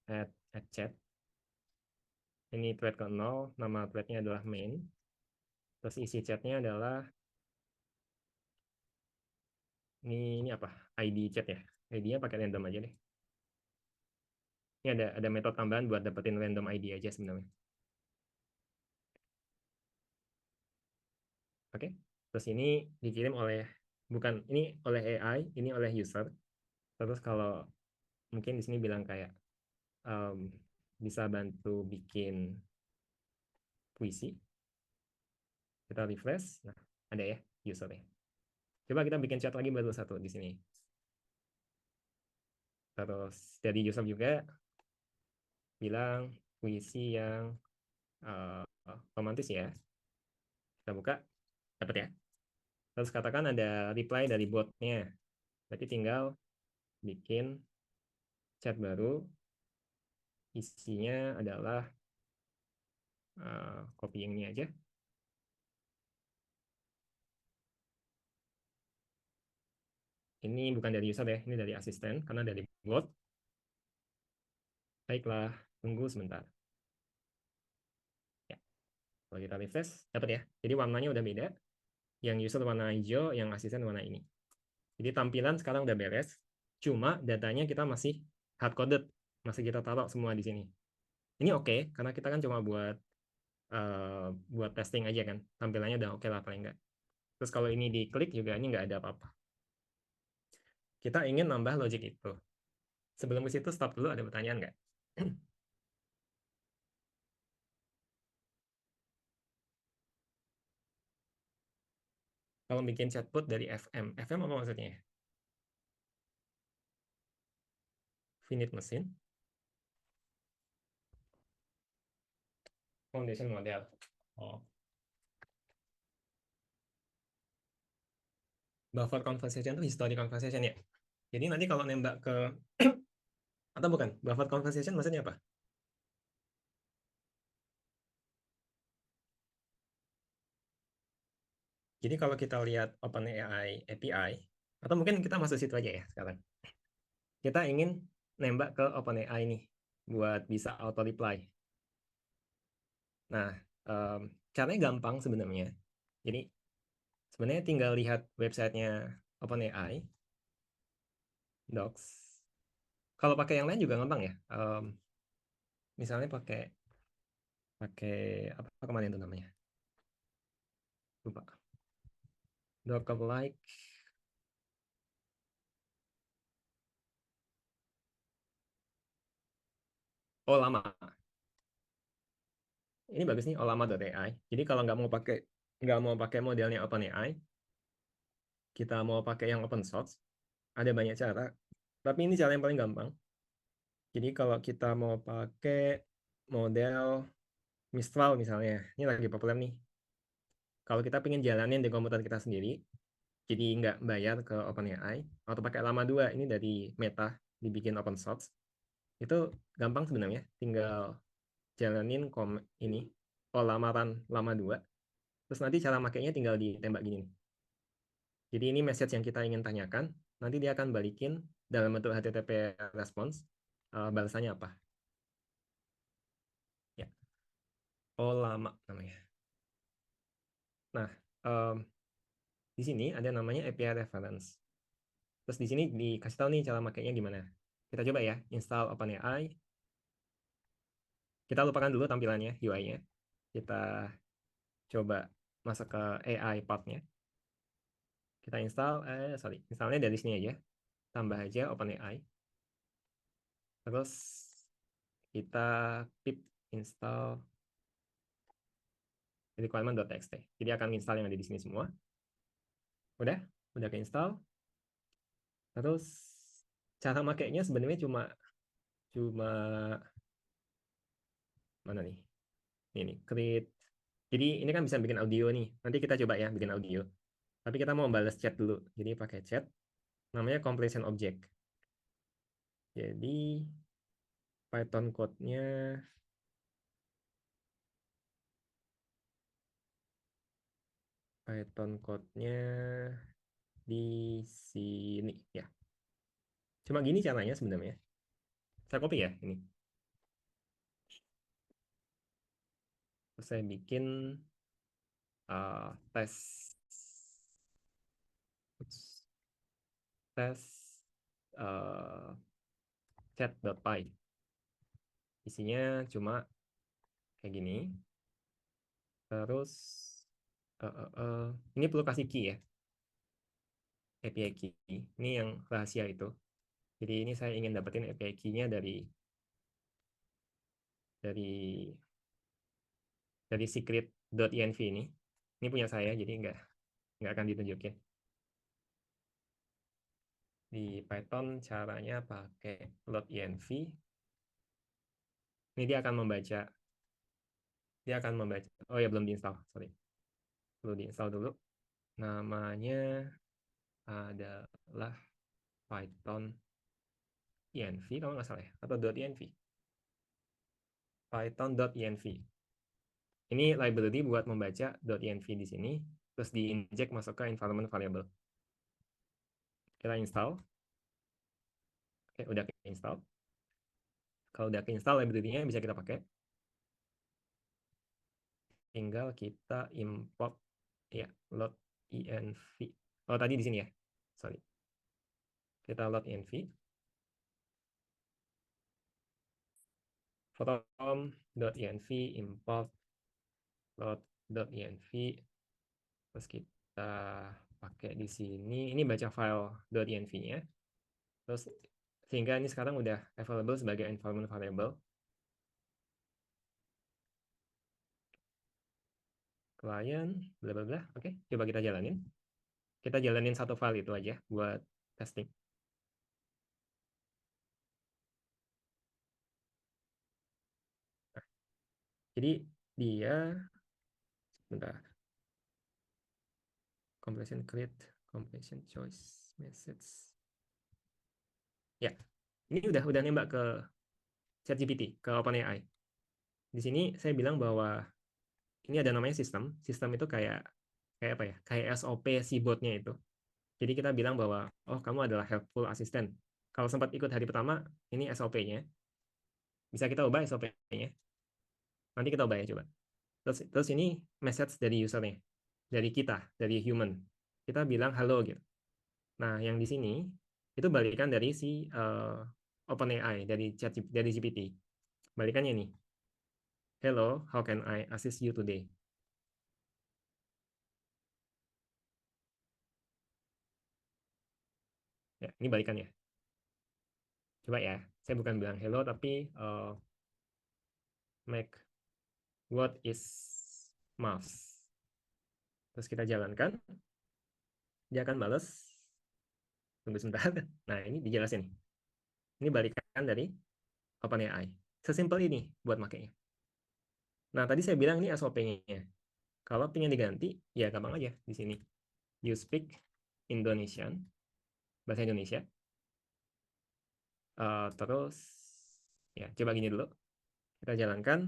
S1: add chat. Ini thread ke 0, nama threadnya adalah main. Terus isi chatnya adalah ini apa? ID chat ya. ID-nya pakai random aja deh. Ini ada metode tambahan buat dapetin random ID aja sebenarnya. Oke. Terus ini dikirim oleh bukan ini oleh AI, ini oleh user. Terus kalau mungkin di sini bilang kayak bisa bantu bikin puisi. Kita refresh. Nah, ada ya usernya. Coba kita bikin chat lagi baru satu di sini. Terus dari user juga bilang puisi yang romantis ya. Kita buka, dapat ya. Terus katakan ada reply dari botnya. Berarti tinggal bikin chat baru. Isinya adalah copy yang ini aja. Ini bukan dari user ya, ini dari asisten karena dari bot. Baiklah, tunggu sebentar. Ya, kalau kita refresh, dapat ya. Jadi warnanya udah beda. Yang user warna hijau, yang asisten warna ini. Jadi tampilan sekarang udah beres. Cuma datanya kita masih hard coded, masih kita taruh semua di sini. Ini oke, karena kita kan cuma buat testing aja kan. Tampilannya udah oke lah paling enggak. Terus kalau ini diklik juga ini nggak ada apa-apa. Kita ingin nambah logic itu. Sebelum ke situ stop dulu, ada pertanyaan nggak? Kalau bikin chatbot dari FM, FM apa maksudnya? Finite Machine, Foundation Model. Oh, Buffer conversation itu history conversation ya. Jadi nanti kalau nembak ke atau bukan, buffer conversation maksudnya apa? Jadi kalau kita lihat OpenAI API, atau mungkin kita masuk situ aja ya sekarang. Kita ingin nembak ke OpenAI nih buat bisa auto reply. Nah, caranya gampang sebenarnya. Jadi sebenarnya tinggal lihat websitenya OpenAI, Docs. Kalau pakai yang lain juga gampang ya. Misalnya pakai pakai apa kemarin itu namanya? Lupa. Docker like. Oh lama. Ini bagus nih olama.ai. Jadi kalau nggak mau pakai modelnya OpenAI, kita mau pakai yang open source, ada banyak cara. Tapi ini cara yang paling gampang. Jadi kalau kita mau pakai model Mistral misalnya, ini lagi populer nih. Kalau kita pengen jalanin di komputer kita sendiri, jadi nggak bayar ke OpenAI, atau pakai Llama 2, ini dari Meta, dibikin open source, itu gampang sebenarnya. Tinggal jalanin ini, lamaran Llama 2, terus nanti cara makainya tinggal ditembak gini. Jadi ini message yang kita ingin tanyakan, nanti dia akan balikin dalam bentuk HTTP response, balasannya apa. Ya, lama namanya. Nah, di sini ada namanya API reference. Terus di sini dikasih tahu nih cara makainya gimana. Kita coba ya, install OpenAI. Kita lupakan dulu tampilannya, UI-nya. Kita coba masuk ke AI part-nya. Kita install, installnya dari sini aja. Tambah aja OpenAI. Terus kita pip install requirement.txt. Jadi akan install yang ada di sini semua. Udah ke-install. Terus cara makainya sebenarnya cuma cuma mana nih? Ini create. Jadi ini kan bisa bikin audio nih. Nanti kita coba ya bikin audio. Tapi kita mau balas chat dulu. Jadi pakai chat. Namanya completion object. Jadi Python code-nya di sini ya. Cuma gini caranya sebenarnya. Saya copy ya ini. Terus saya bikin tes tes chat.py. Isinya cuma kayak gini. Terus ini perlu kasih key ya, API key. Ini yang rahasia itu. Jadi ini saya ingin dapetin API key-nya dari dari secret.env ini. Ini punya saya, jadi nggak akan ditunjukin. Di Python caranya pakai loadenv. Ini dia akan membaca. Oh ya, belum diinstal, sorry. Perlu diinstal dulu. Namanya adalah Python env kalau nggak salah ya, atau .env. Python.env. Ini library buat membaca .env di sini, terus diinjek masuk ke environment variable. Kita install. Oke, udah install. Kalau udah install library-nya bisa kita pakai. Tinggal kita import ya, load env. Oh, tadi di sini ya. Sorry. Kita load env. From.env import load.env. Terus kita pakai di sini. Ini baca file .env-nya. Terus sehingga ini sekarang udah available sebagai environment variable. Client, bla bla bla. Oke, coba kita jalanin. Kita jalanin satu file itu aja buat testing. Nah, jadi dia bentar. Completion create completion choice message. Ya, ini udah nembak ke ChatGPT, ke OpenAI. Di sini saya bilang bahwa ini ada namanya sistem. Sistem itu kayak apa ya? Kayak SOP si botnya itu. Jadi kita bilang bahwa oh kamu adalah helpful assistant. Kalau sempat ikut hari pertama, ini SOP-nya. Bisa kita ubah SOP-nya. Nanti kita ubah ya coba. Terus ini message dari usernya, dari kita, dari human. Kita bilang halo gitu. Nah, yang di sini itu balikan dari si OpenAI, dari GPT. Balikannya nih. Hello, how can I assist you today? Ya, ini balikannya. Coba ya, saya bukan bilang hello, tapi make what is mouse. Terus kita jalankan, dia akan balas. Tunggu sebentar. Nah, ini dijelasin nih. Ini balikan dari OpenAI. Sesimpel ini buat makainya. Nah, tadi saya bilang ini SOP-nya. Kalau pengen diganti, ya gampang aja di sini. You speak Indonesian, bahasa Indonesia. Terus, ya coba gini dulu. Kita jalankan,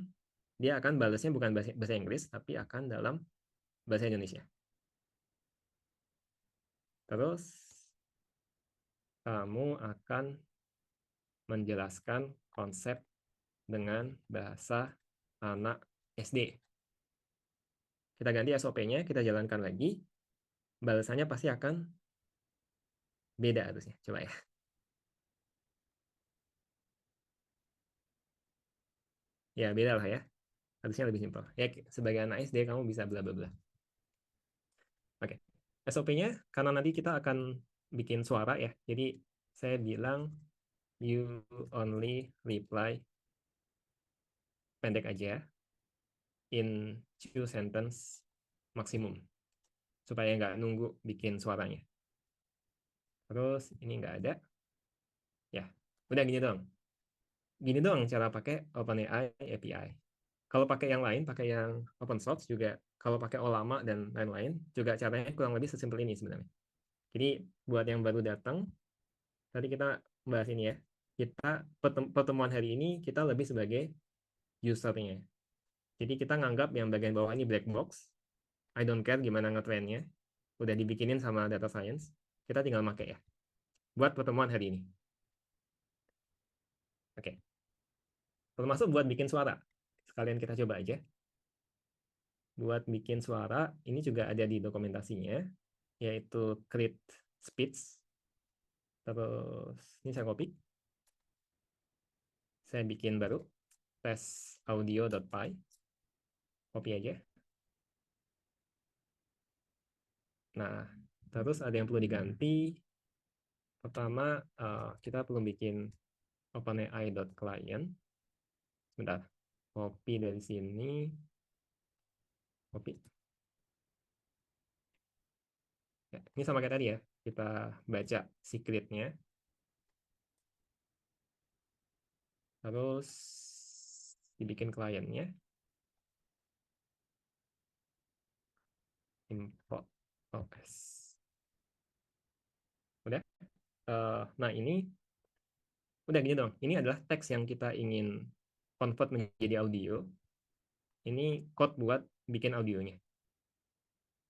S1: dia akan balasnya bukan bahasa Inggris, tapi akan dalam bahasa Indonesia. Terus, kamu akan menjelaskan konsep dengan bahasa anak SD. Kita ganti SOP-nya, kita jalankan lagi. Balasannya pasti akan beda harusnya. Coba ya. Ya, beda lah ya. Harusnya lebih simpel. Ya, sebagai anak SD kamu bisa bla bla bla. Oke. SOP-nya karena nanti kita akan bikin suara ya. Jadi saya bilang you only reply pendek aja in 2 sentence maksimum. Supaya nggak nunggu bikin suaranya. Terus ini nggak ada. Ya, udah gini doang. Gini doang cara pakai OpenAI API. Kalau pakai yang lain, pakai yang open source juga, kalau pakai Ollama dan lain-lain, juga caranya kurang lebih sesimpel ini sebenarnya. Jadi buat yang baru datang, tadi kita bahas ini ya, kita pertemuan hari ini kita lebih sebagai usernya. Jadi kita nganggap yang bagian bawah ini black box, I don't care gimana ngetrainnya, udah dibikinin sama data science, kita tinggal pakai ya, buat pertemuan hari ini. Oke. Termasuk buat bikin suara. Sekalian kita coba aja. Buat bikin suara, ini juga ada di dokumentasinya, yaitu create speech. Terus ini saya copy. Saya bikin baru, test audio.py. Copy aja. Nah, terus ada yang perlu diganti. Pertama, kita perlu bikin openai.client. Sebentar, copy dari sini. Copy. Ya, ini sama kayak tadi ya. Kita baca secret-nya. Terus dibikin kliennya. Import OS. Udah. Nah, ini udah gini dong. Ini adalah teks yang kita ingin convert menjadi audio. Ini code buat bikin audionya.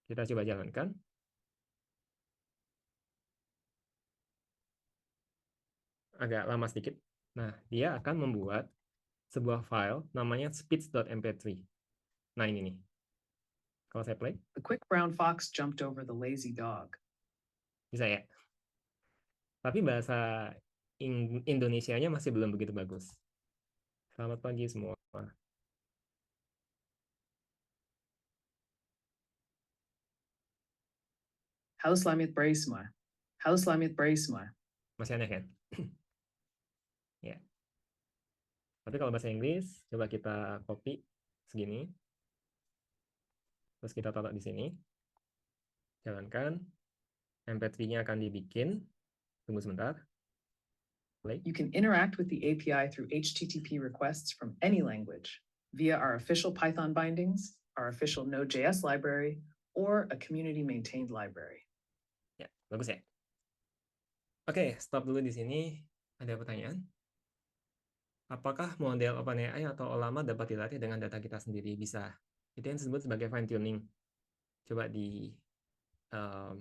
S1: Kita coba jalankan. Agak lama sedikit. Nah, dia akan membuat sebuah file namanya speech.mp3. Nah, ini nih. Kalau saya play,
S2: The quick brown fox jumped over the lazy dog.
S1: bisa ya. Tapi bahasa Indonesianya masih belum begitu bagus. Selamat pagi semua.
S2: Halo selamat pagi semua. Halo selamat pagi semua.
S1: Masih aneh kan? Ya. Tapi kalau bahasa Inggris, coba kita copy segini. Terus kita taruh di sini. Jalankan. MP3-nya akan dibikin. Tunggu sebentar. Play.
S2: You can interact with the API through HTTP requests from any language via our official Python bindings, our official Node.js library, or a community maintained library.
S1: Ya. Bagus ya? Oke, stop dulu di sini. Ada pertanyaan? Apakah model OpenAI atau Ollama dapat dilatih dengan data kita sendiri? Bisa. Itu yang disebut sebagai fine tuning. Coba um,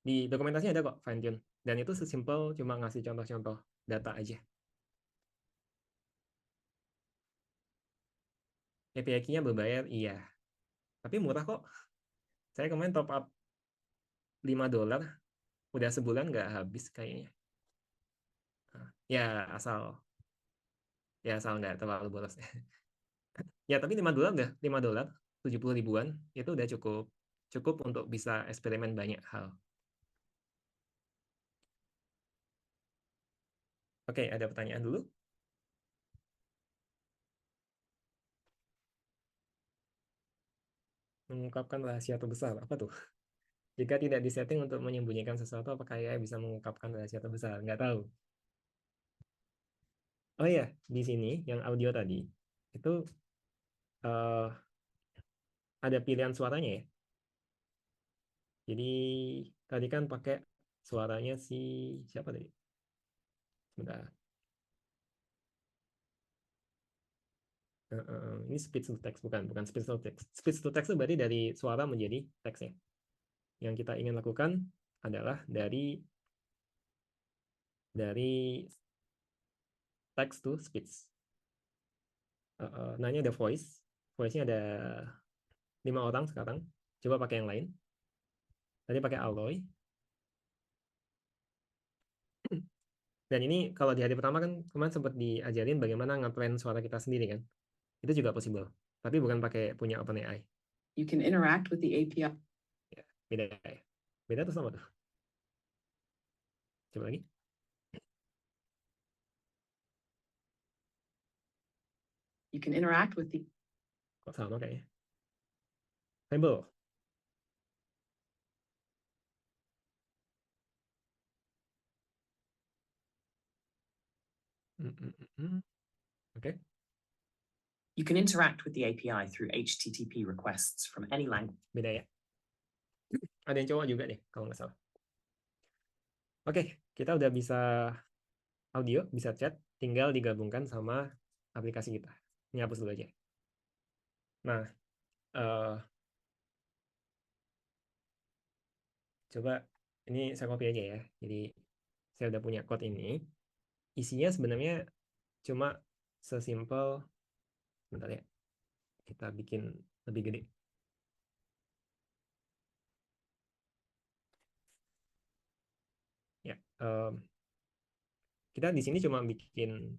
S1: di dokumentasinya ada kok fine tune. Dan itu sesimpel cuma ngasih contoh-contoh data aja. API key-nya berbayar, iya. Tapi murah kok. Saya kemarin top up $5, udah sebulan nggak habis kayaknya. Ya asal nggak terlalu boros. Ya tapi $5 udah $5, 70 ribuan itu udah cukup untuk bisa eksperimen banyak hal. Oke, ada pertanyaan dulu? Mengungkapkan rahasia terbesar, apa tuh? Jika tidak disetting untuk menyembunyikan sesuatu, apakah AI bisa mengungkapkan rahasia terbesar? Nggak tahu. Oh iya, di sini yang audio tadi, itu eh, ada pilihan suaranya ya. Jadi tadi kan pakai suaranya si siapa tadi? Sebentar. Ini speech to text, bukan speech to text. Speech to text itu berarti dari suara menjadi teks ya. Yang kita ingin lakukan adalah dari text to speech. Nah ini ada voice-nya ada 5 orang sekarang. Coba pakai yang lain. Tadi pakai Alloy. Dan ini kalau di hari pertama kan kemarin sempat diajarin bagaimana nge-train suara kita sendiri kan. Itu juga possible. Tapi bukan pakai punya OpenAI.
S2: You can interact with the API.
S1: Ya, beda ya. Beda tuh sama tuh. Coba lagi.
S2: You can interact with the
S1: Kok sama kayaknya. Fable. Oke.
S2: You can interact with the API through HTTP requests from any language.
S1: Beda ya. Ada yang cowok juga deh kalau nggak salah. Oke, kita udah bisa audio, bisa chat, tinggal digabungkan sama aplikasi kita. Ini hapus dulu aja. Nah, coba ini saya copy aja ya. Jadi saya udah punya code ini. Isinya sebenarnya cuma sesimpel, bentar ya, kita bikin lebih gede. Ya, kita di sini cuma bikin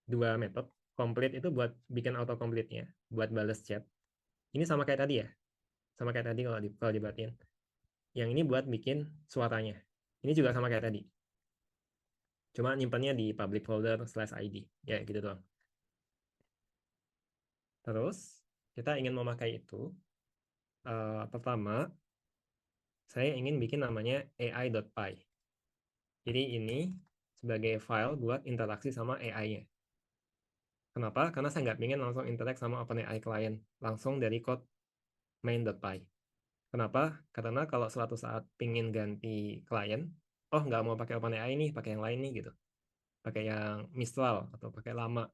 S1: 2 metode. Complete itu buat bikin auto complete-nya, buat balas chat. Ini sama kayak tadi ya, sama kayak tadi kalau dibatin. Yang ini buat bikin suaranya. Ini juga sama kayak tadi. Cuma nyimpannya di public folder /id. Ya gitu doang. Terus kita ingin memakai itu. Pertama, saya ingin bikin namanya ai.py. Jadi ini sebagai file buat interaksi sama AI-nya. Kenapa? Karena saya nggak ingin langsung interaksi sama OpenAI client. Langsung dari code main.py. Kenapa? Karena kalau suatu saat pingin ganti klien, oh nggak mau pakai OpenAI nih, pakai yang lain nih gitu. Pakai yang Mistral atau pakai lama.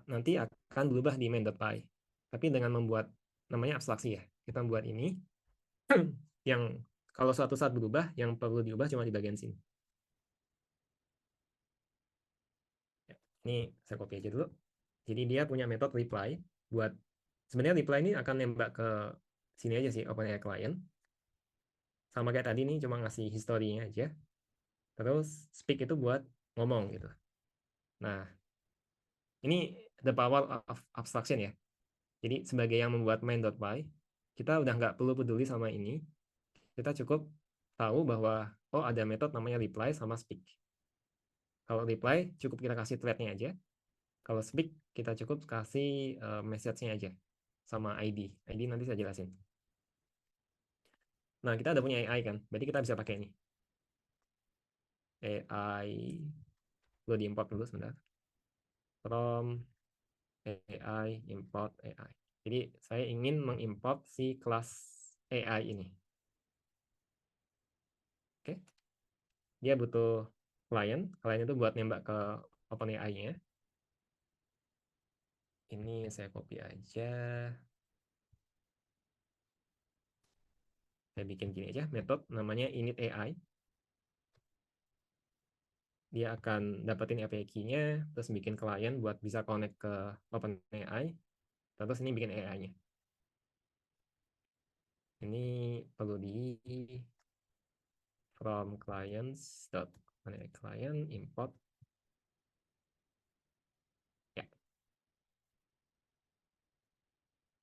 S1: Nanti akan berubah di main.py. Tapi dengan membuat, namanya abstraksi ya. Kita membuat ini, yang kalau suatu saat berubah, yang perlu diubah cuma di bagian sini. Ini saya copy aja dulu. Jadi dia punya metode reply buat, sebenarnya reply ini akan nembak ke sini aja sih, OpenAI client. Sama kayak tadi nih, cuma ngasih historinya aja. Terus speak itu buat ngomong gitu. Nah, ini the power of abstraction ya. Jadi sebagai yang membuat main.py, kita udah nggak perlu peduli sama ini. Kita cukup tahu bahwa oh ada metode namanya reply sama speak. Kalau reply cukup kita kasih thread-nya aja. Kalau speak kita cukup kasih message-nya aja sama ID. ID nanti saya jelasin. Nah, kita udah punya AI kan. Berarti kita bisa pakai ini. AI perlu diimport dulu sebentar. From AI import AI. Jadi saya ingin mengimport si kelas AI ini. Oke, dia butuh klien itu buat nembak ke OpenAI-nya. Ini saya copy aja. Saya bikin gini aja, metode namanya init AI. Dia akan dapetin API key-nya, terus bikin klien buat bisa connect ke OpenAI, terus ini bikin AI-nya. Ini perlu di from clients dot client import. Ya.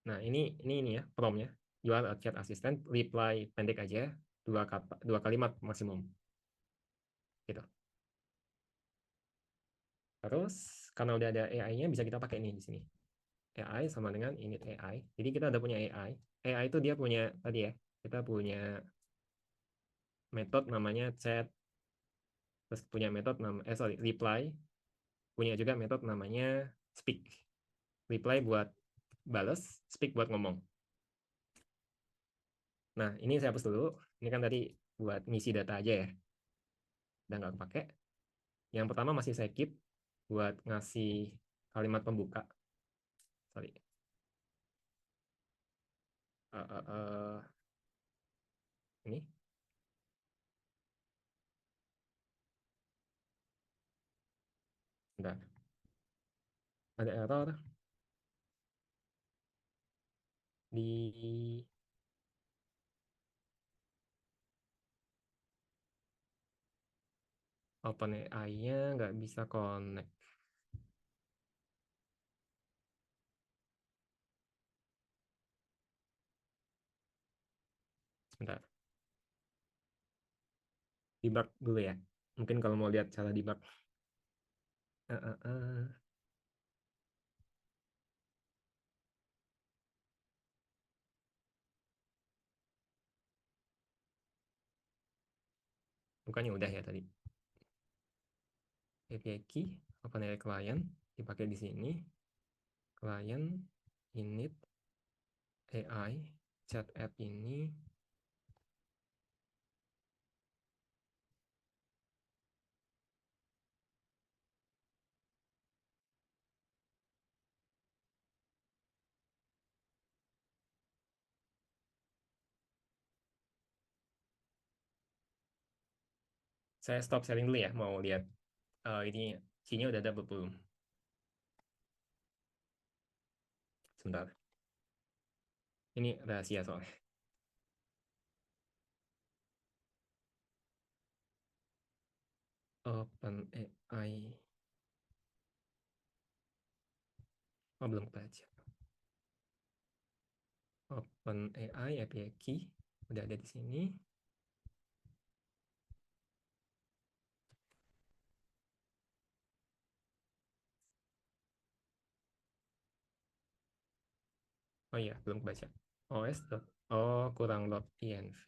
S1: Nah, ini ya promnya. You are a chat assistant, reply pendek aja, dua kalimat maksimum. Gitu. Terus karena udah ada AI-nya bisa kita pakai nih di sini. AI sama dengan init AI. Jadi kita udah punya AI. AI itu dia punya tadi ya. Kita punya metode namanya chat, terus punya metode reply, punya juga metode namanya speak. Reply buat bales, speak buat ngomong. Nah, ini saya hapus dulu. Ini kan tadi buat ngisi data aja ya. Udah nggak kepake. Yang pertama masih saya keep buat ngasih kalimat pembuka. Sorry. Ini. Bentar. Ada error di OpenAI-nya nggak bisa connect. Sebentar. Debug dulu ya. Mungkin kalau mau lihat cara debug. Bukannya udah ya tadi. API key, OpenAI client, dipakai di sini. Client, init, AI, chat app ini. Saya stop sharing dulu ya, mau lihat ini key-nya udah double belum. Sebentar. Ini rahasia soalnya. OpenAI. Oh, belum baca. OpenAI API key udah ada di sini. Oh iya, belum baca. OS. Oh, kurang load env.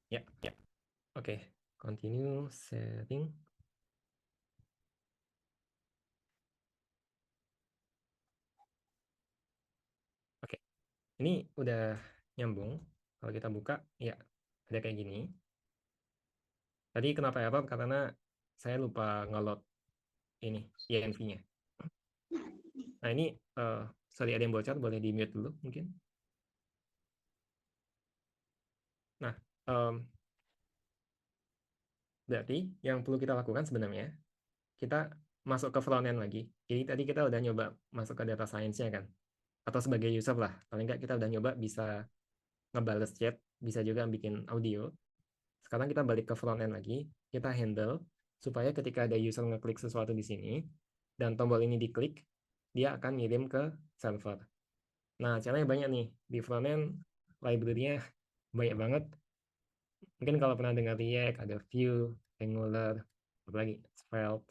S1: Ya, ya. Oke, continue setting. Oke, ini udah nyambung. Kalau kita buka, ya ada kayak gini. Tadi kenapa error? Karena saya lupa ngelot ini env-nya. Nah ini, sorry ada yang bocor, boleh di mute dulu mungkin. Nah, berarti yang perlu kita lakukan sebenarnya, kita masuk ke front end lagi. Jadi tadi kita udah nyoba masuk ke data science-nya kan. Atau sebagai user lah. Paling nggak kita udah nyoba bisa ngebales chat, bisa juga bikin audio. Sekarang kita balik ke front end lagi, kita handle supaya ketika ada user ngeklik sesuatu di sini, dan tombol ini diklik, dia akan ngirim ke server. Nah, caranya banyak nih. Di front end, library-nya banyak banget. Mungkin kalau pernah dengar React, ada Vue, Angular, apa lagi, Svelte.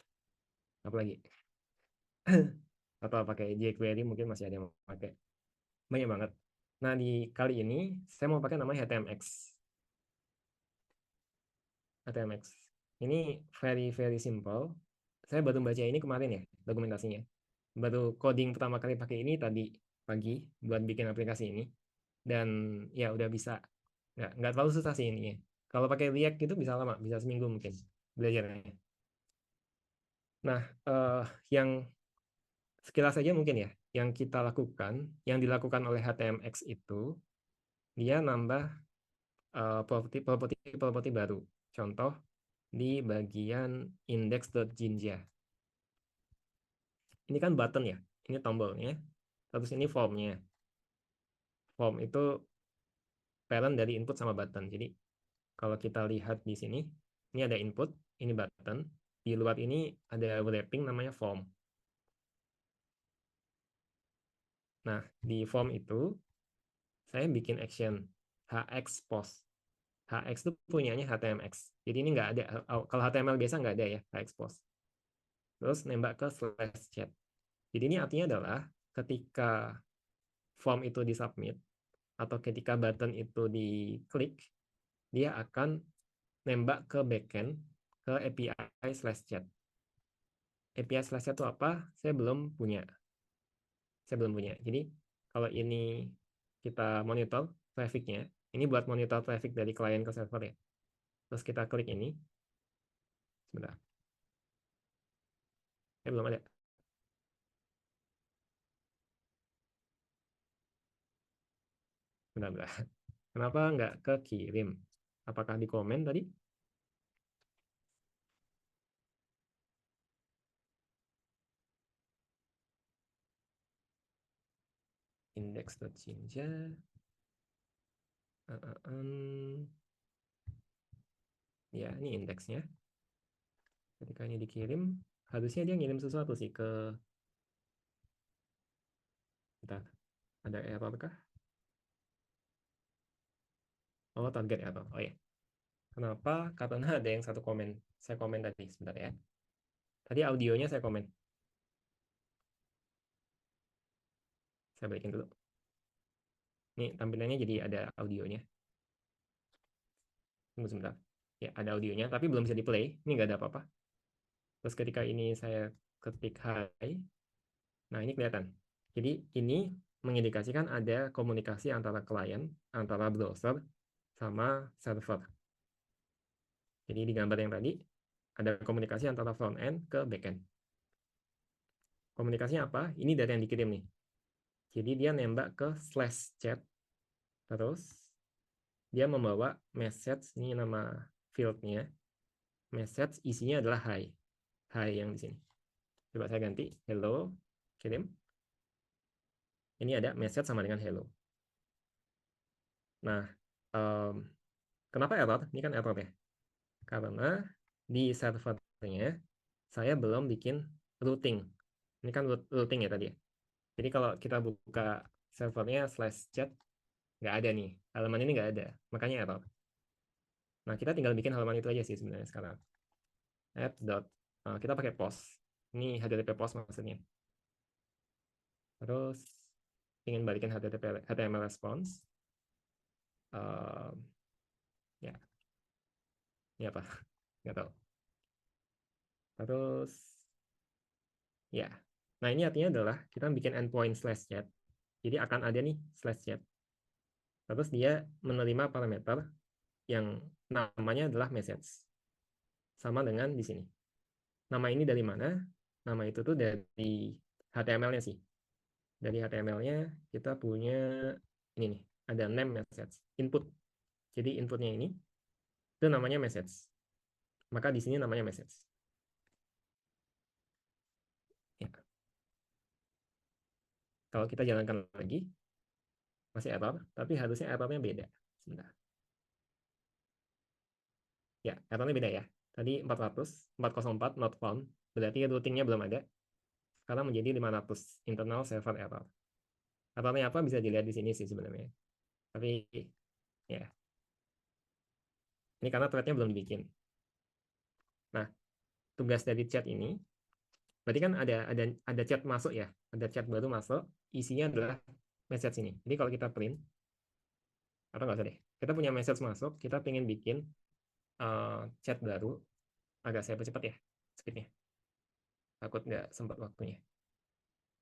S1: Apalagi atau pakai jQuery mungkin masih ada yang pakai. Banyak banget. Nah, di kali ini saya mau pakai namanya HTMX. HTMX. Ini very very simple. Saya baru baca ini kemarin ya, dokumentasinya. Baru coding pertama kali pakai ini tadi pagi buat bikin aplikasi ini. Dan ya udah bisa. Nggak terlalu susah sih ininya. Kalau pakai React itu bisa lama, bisa seminggu mungkin belajarnya. Nah, yang sekilas saja mungkin ya, yang kita lakukan, yang dilakukan oleh HTMX itu, dia nambah properti baru. Contoh di bagian index.jinja. Ini kan button ya, ini tombolnya, terus ini formnya. Form itu parent dari input sama button. Jadi kalau kita lihat di sini, ini ada input, ini button. Di luar ini ada wrapping namanya form. Nah, di form itu saya bikin action hx post. Hx itu punyanya HTMX. Jadi ini nggak ada. Kalau HTML biasa nggak ada ya hx post. Terus nembak ke slash chat. Jadi ini artinya adalah ketika form itu disubmit atau ketika button itu diklik, dia akan nembak ke backend ke API slash chat. API slash chat itu apa? Saya belum punya. Jadi kalau ini kita monitor trafficnya, ini buat monitor traffic dari klien ke server ya. Terus kita klik ini, sebentar. Belum ada. Benar-benar. Kenapa nggak kekirim? Apakah di komen tadi? Index.jinja. Ya, ini indeksnya. Ketika ini dikirim, harusnya dia ngirim sesuatu sih ke... Bentar, ada error kah? Oh, target error. Oh ya. Kenapa? Karena ada yang satu komen. Saya komen tadi, sebentar ya. Tadi audionya saya komen. Saya balikin dulu. Nih, tampilannya jadi ada audionya. Tunggu sebentar. Ya, ada audionya, tapi belum bisa di-play. Ini nggak ada apa-apa. Terus ketika ini saya ketik hi, nah ini kelihatan. Jadi ini mengindikasikan ada komunikasi antara klien, antara browser, sama server. Jadi di gambar yang tadi, ada komunikasi antara front end ke back end. Komunikasinya apa? Ini dari yang dikirim nih. Jadi dia nembak ke slash chat, terus dia membawa message, ini nama fieldnya. Message isinya adalah hi. Hi yang di sini. Coba saya ganti, hello, kirim. Ini ada message sama dengan hello. Nah, kenapa error? Ini kan error ya. Karena di servernya saya belum bikin routing. Ini kan routing ya tadi ya. Jadi kalau kita buka servernya slash chat, nggak ada nih. Halaman ini nggak ada. Makanya error. Nah, kita tinggal bikin halaman itu aja sih sebenarnya sekarang. App. Kita pakai post. Ini HTTP post maksudnya. Terus ingin balikin HTML response. Ya, ini apa? Nggak tahu. Terus, ya. Nah, ini artinya adalah kita bikin endpoint slash chat. Jadi akan ada nih slash chat. Terus dia menerima parameter yang namanya adalah message. Sama dengan di sini. Nama ini dari mana? Nama itu tuh dari HTML-nya sih. Dari HTML-nya kita punya ini nih, ada name message, input. Jadi inputnya ini itu namanya message. Maka di sini namanya message. Ya. Kalau kita jalankan lagi, masih error, tapi harusnya errornya beda. Sebentar. Ya, errornya beda ya. Tadi 404 not found, berarti routingnya belum ada. Sekarang menjadi 500 internal server error. Errornya apa bisa dilihat di sini sih sebenarnya. Tapi ya, ini karena threadnya belum dibikin. Nah, tugas dari chat ini Berarti kan ada chat masuk ya, ada chat baru masuk, isinya adalah message ini. Jadi kalau kita print, atau nggak usah deh, kita punya message masuk, kita pengen bikin chat baru, agak saya percepat ya speednya, takut nggak sempat waktunya.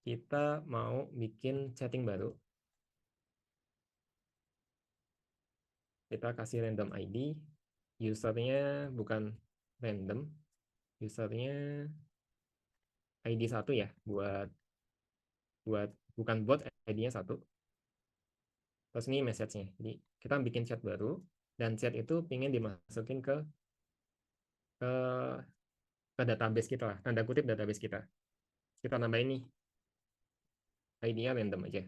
S1: Kita mau bikin chatting baru, kita kasih random ID, usernya bukan random, usernya ID 1 ya, buat buat bukan bot, ID-nya 1. Terus ini message-nya. Jadi kita bikin chat baru, dan chat itu pengen dimasukin ke ke database kita lah, tanda kutip database kita. Kita nambahin nih ID-nya random aja.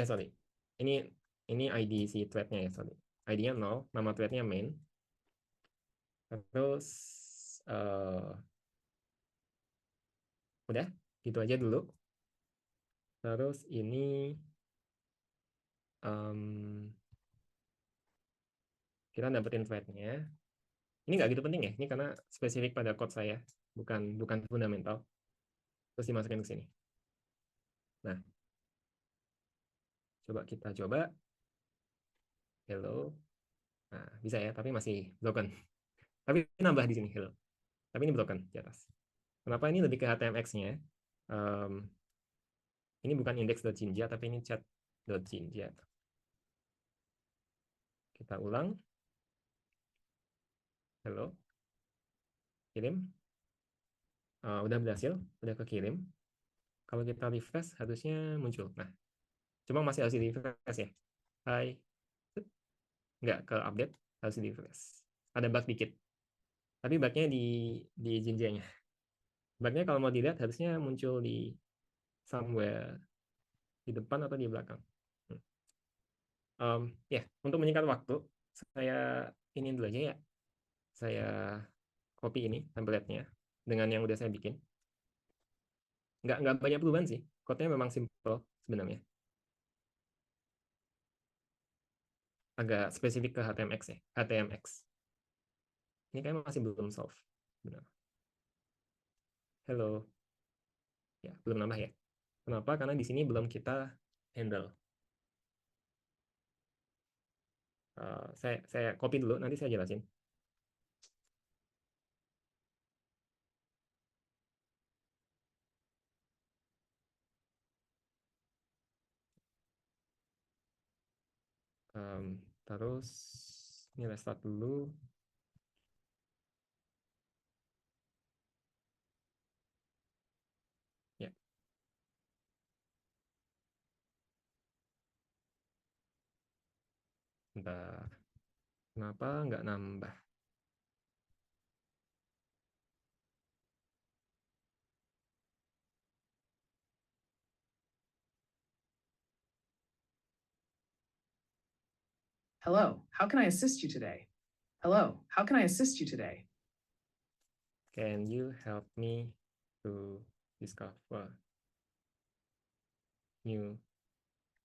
S1: Sorry. Ini ID si thread-nya ya, sorry. ID-nya 0, nama thread-nya main. Terus udah, gitu aja dulu. Terus ini kita dapetin thread-nya. Ini nggak gitu penting ya, ini karena spesifik pada code saya, bukan fundamental. Terus dimasukin ke sini. Nah, kita coba. Hello. Nah, bisa ya, tapi masih broken. Tapi nambah di sini, hello. Tapi ini broken di atas. Kenapa ini lebih ke HTMX-nya? Ini bukan index.jinja, tapi ini chat.jinja. Kita ulang. Hello. Kirim. Udah berhasil, udah kekirim. Kalau kita refresh, harusnya muncul. Nah, cuma masih harus di refresh ya. Hai. Nggak ke update, harus di refresh. Ada bug dikit. Tapi bugnya di jinjanya. Bugnya kalau mau dilihat harusnya muncul di somewhere di depan atau di belakang. Untuk menyingkat waktu, saya ini dulu aja ya. Saya copy ini template-nya dengan yang udah saya bikin. Nggak banyak perubahan sih. Code-nya memang simple sebenarnya. Agak spesifik ke HTMX ya. HTMX. Ini kayaknya masih belum solve. Benar. Hello. Ya, belum nambah ya. Kenapa? Karena di sini belum kita handle. Saya copy dulu, nanti saya jelasin. Terus ini restart dulu. Ya. Bentar. Kenapa nggak nambah?
S2: Hello, how can I assist you today? Hello, how can I assist you today?
S1: Can you help me to discover new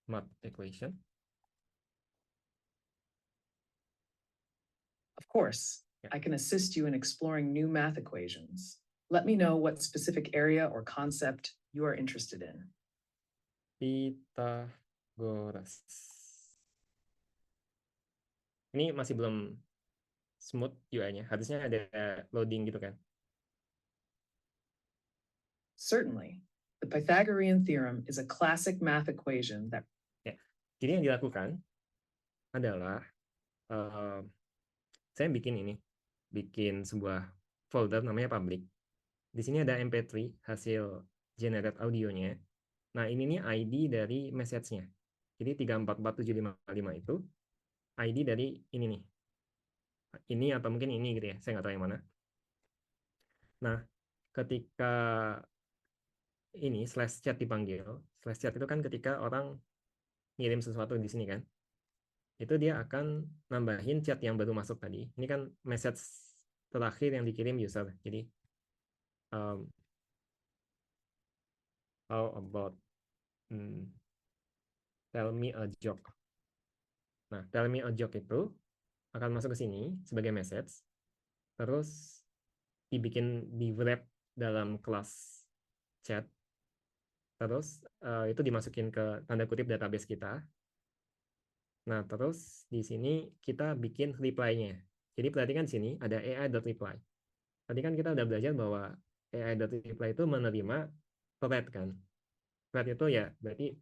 S1: math equation?
S2: Of course,
S1: Yeah.
S2: I can assist you in exploring new math equations. Let me know what specific area or concept you are interested in.
S1: Pythagoras. Ini masih belum smooth UI-nya. Harusnya ada loading gitu kan.
S2: Certainly, the Pythagorean theorem is a classic math equation that...
S1: Ya. Jadi yang dilakukan adalah saya bikin sebuah folder namanya public. Di sini ada MP3 hasil generate audionya. Nah, ini nih ID dari message-nya. Jadi 344755 itu ID dari ini nih. Ini atau mungkin ini gitu ya. Saya nggak tahu yang mana. Nah, ketika ini slash chat dipanggil, slash chat itu kan ketika orang ngirim sesuatu di sini kan. Itu dia akan nambahin chat yang baru masuk tadi. Ini kan message terakhir yang dikirim user. Jadi how about tell me a joke. Nah, tell me a joke itu akan masuk ke sini sebagai message. Terus dibikin di wrap dalam kelas chat. Terus itu dimasukin ke tanda kutip database kita. Nah, terus di sini kita bikin reply-nya. Jadi perhatikan di sini ada AI.reply. Tadi kan kita udah belajar bahwa AI.reply itu menerima thread kan. Thread itu ya berarti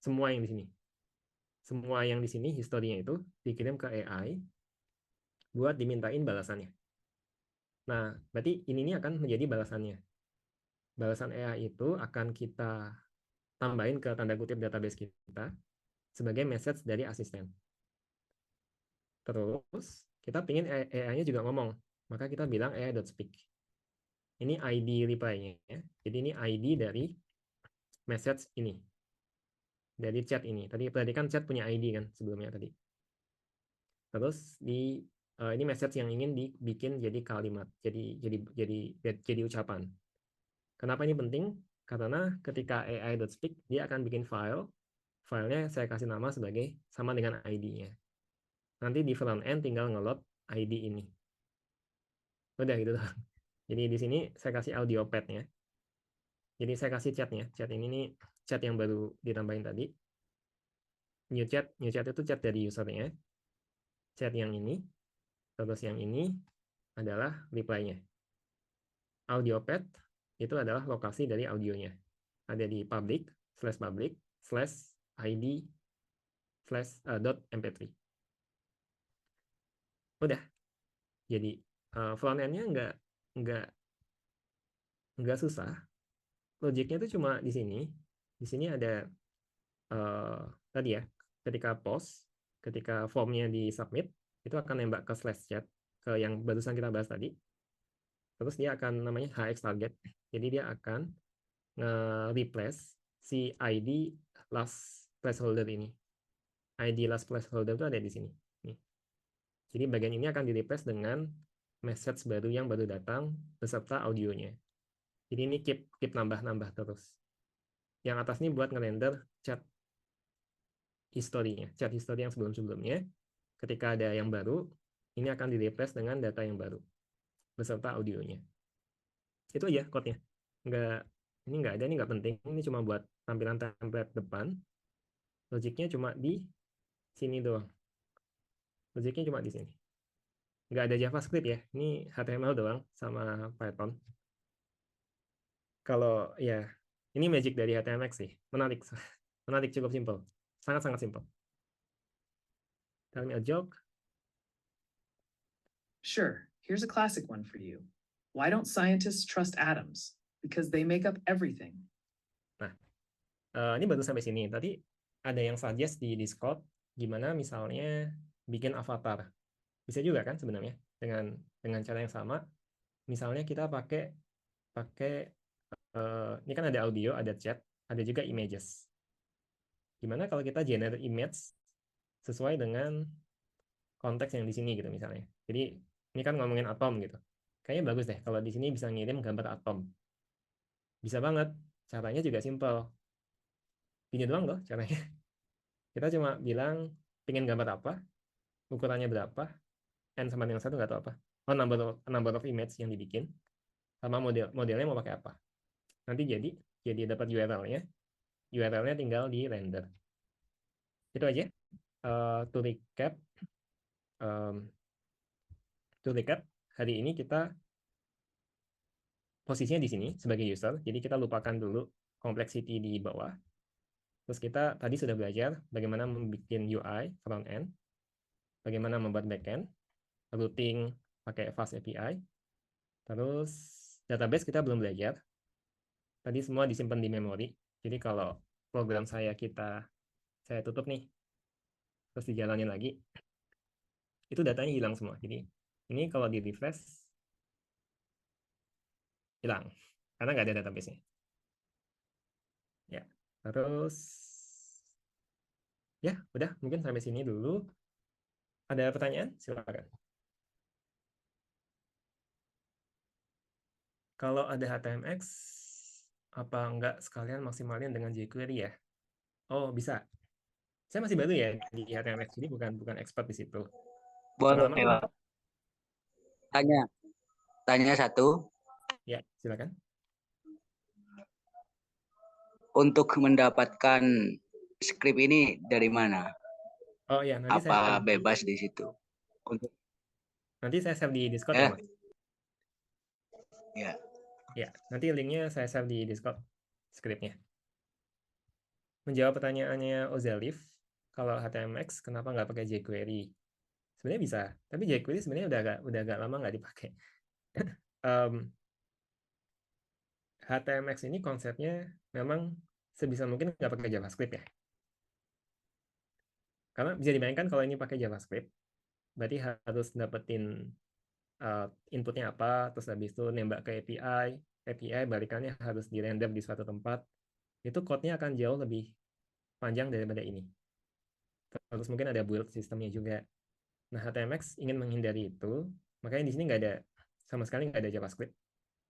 S1: semua yang di sini. Semua yang di sini historinya itu dikirim ke AI buat dimintain balasannya. Nah, berarti ini akan menjadi balasannya. Balasan AI itu akan kita tambahin ke tanda kutip database kita sebagai message dari asisten. Terus kita pingin AI-nya juga ngomong, maka kita bilang AI.speak. Ini ID reply-nya. Jadi ini ID dari message ini. Dari chat ini. Tadi perhatikan chat punya ID kan sebelumnya tadi. Terus ini message yang ingin dibikin jadi kalimat, jadi ucapan. Kenapa ini penting? Karena ketika AI.speak dia akan bikin file, filenya saya kasih nama sebagai sama dengan ID-nya. Nanti di front end tinggal ngeload ID ini. Udah gitu doang. Jadi di sini saya kasih audio pad-nya. Jadi saya kasih chat-nya. Chat ini nih chat yang baru ditambahin tadi. New chat itu chat dari usernya. Chat yang ini, terus yang ini adalah reply-nya. Audio pad itu adalah lokasi dari audionya. Ada di public/id/mp3. Udah. Jadi front end-nya nggak susah. Logiknya itu cuma di sini. Di sini ada tadi ya, ketika post, ketika formnya di submit, itu akan nembak ke slash chat, ke yang barusan kita bahas tadi. Terus dia akan namanya hx target. Jadi dia akan nge-replace si ID last placeholder ini. ID last placeholder itu ada di sini. Nih. Jadi bagian ini akan di-replace dengan message baru yang baru datang beserta audionya. Jadi ini keep nambah-nambah terus. Yang atas ini buat ngerender chat historinya, chat history yang sebelum-sebelumnya. Ketika ada yang baru, ini akan di-replace dengan data yang baru beserta audionya. Itu aja code-nya. Ini nggak penting. Ini cuma buat tampilan template depan. Logiknya cuma di sini doang. Logiknya cuma di sini. Nggak ada JavaScript ya. Ini HTML doang sama Python. Kalau ya, ini magic dari HTMX sih. Menarik. Menarik, cukup simple. Sangat-sangat simple. Tell me a joke.
S2: Sure, here's a classic one for you. Why don't scientists trust atoms? Because they make up everything.
S1: Nah, ini baru sampai sini. Tadi ada yang suggest di Discord gimana misalnya bikin avatar. Bisa juga kan sebenarnya dengan cara yang sama. Misalnya kita pakai ini kan ada audio, ada chat, ada juga images. Gimana kalau kita generate image sesuai dengan konteks yang di sini gitu misalnya. Jadi ini kan ngomongin atom gitu. Kayaknya bagus deh kalau di sini bisa ngirim gambar atom. Bisa banget. Caranya juga simple. Ini doang loh caranya. Kita cuma bilang pingin gambar apa, ukurannya berapa, n sama dengan 1 nggak tahu apa. Oh, number of image yang dibikin, sama modelnya mau pakai apa. Nanti jadi dapat URL-nya. URL-nya tinggal di render. Itu aja. To recap, hari ini kita posisinya di sini sebagai user. Jadi kita lupakan dulu complexity di bawah. Terus kita tadi sudah belajar bagaimana membuat UI front end, bagaimana membuat backend, routing pakai Fast API. Terus database kita belum belajar. Tadi semua disimpan di memori. Jadi kalau program saya tutup nih, terus dijalanin lagi, itu datanya hilang semua. Jadi ini kalau di refresh hilang karena nggak ada database-nya. Ya, terus ya udah mungkin sampai sini dulu. Ada pertanyaan? Silakan. Kalau ada HTMX, apa enggak sekalian maksimalin dengan jQuery ya? Oh, bisa. Saya masih baru ya di HTMX, jadi bukan expert di situ.
S3: Boleh,
S1: Pengalaman
S3: Pak.
S1: untuk
S3: Tanya. tanya satu.
S1: Ya, silakan.
S3: Untuk mendapatkan skrip ini dari mana?
S1: Oh ya,
S3: Apa bebas di situ? Untuk
S1: nanti saya share di Discord ya, Mas.
S3: ya.
S1: Ya, nanti linknya saya share di Discord skripnya. Menjawab pertanyaannya Ozalif, kalau HTMX kenapa nggak pakai jQuery? Sebenarnya bisa, tapi jQuery sebenarnya udah agak lama nggak dipakai. HTMX ini konsepnya memang sebisa mungkin nggak pakai JavaScript ya. Karena bisa dibayangkan kalau ini pakai JavaScript, berarti harus dapetin inputnya apa, terus habis itu nembak ke API balikannya harus di-render di suatu tempat. Itu code-nya akan jauh lebih panjang daripada ini. Terus mungkin ada build sistemnya juga. Nah, HTMX ingin menghindari itu, makanya di sini nggak ada, sama sekali nggak ada JavaScript.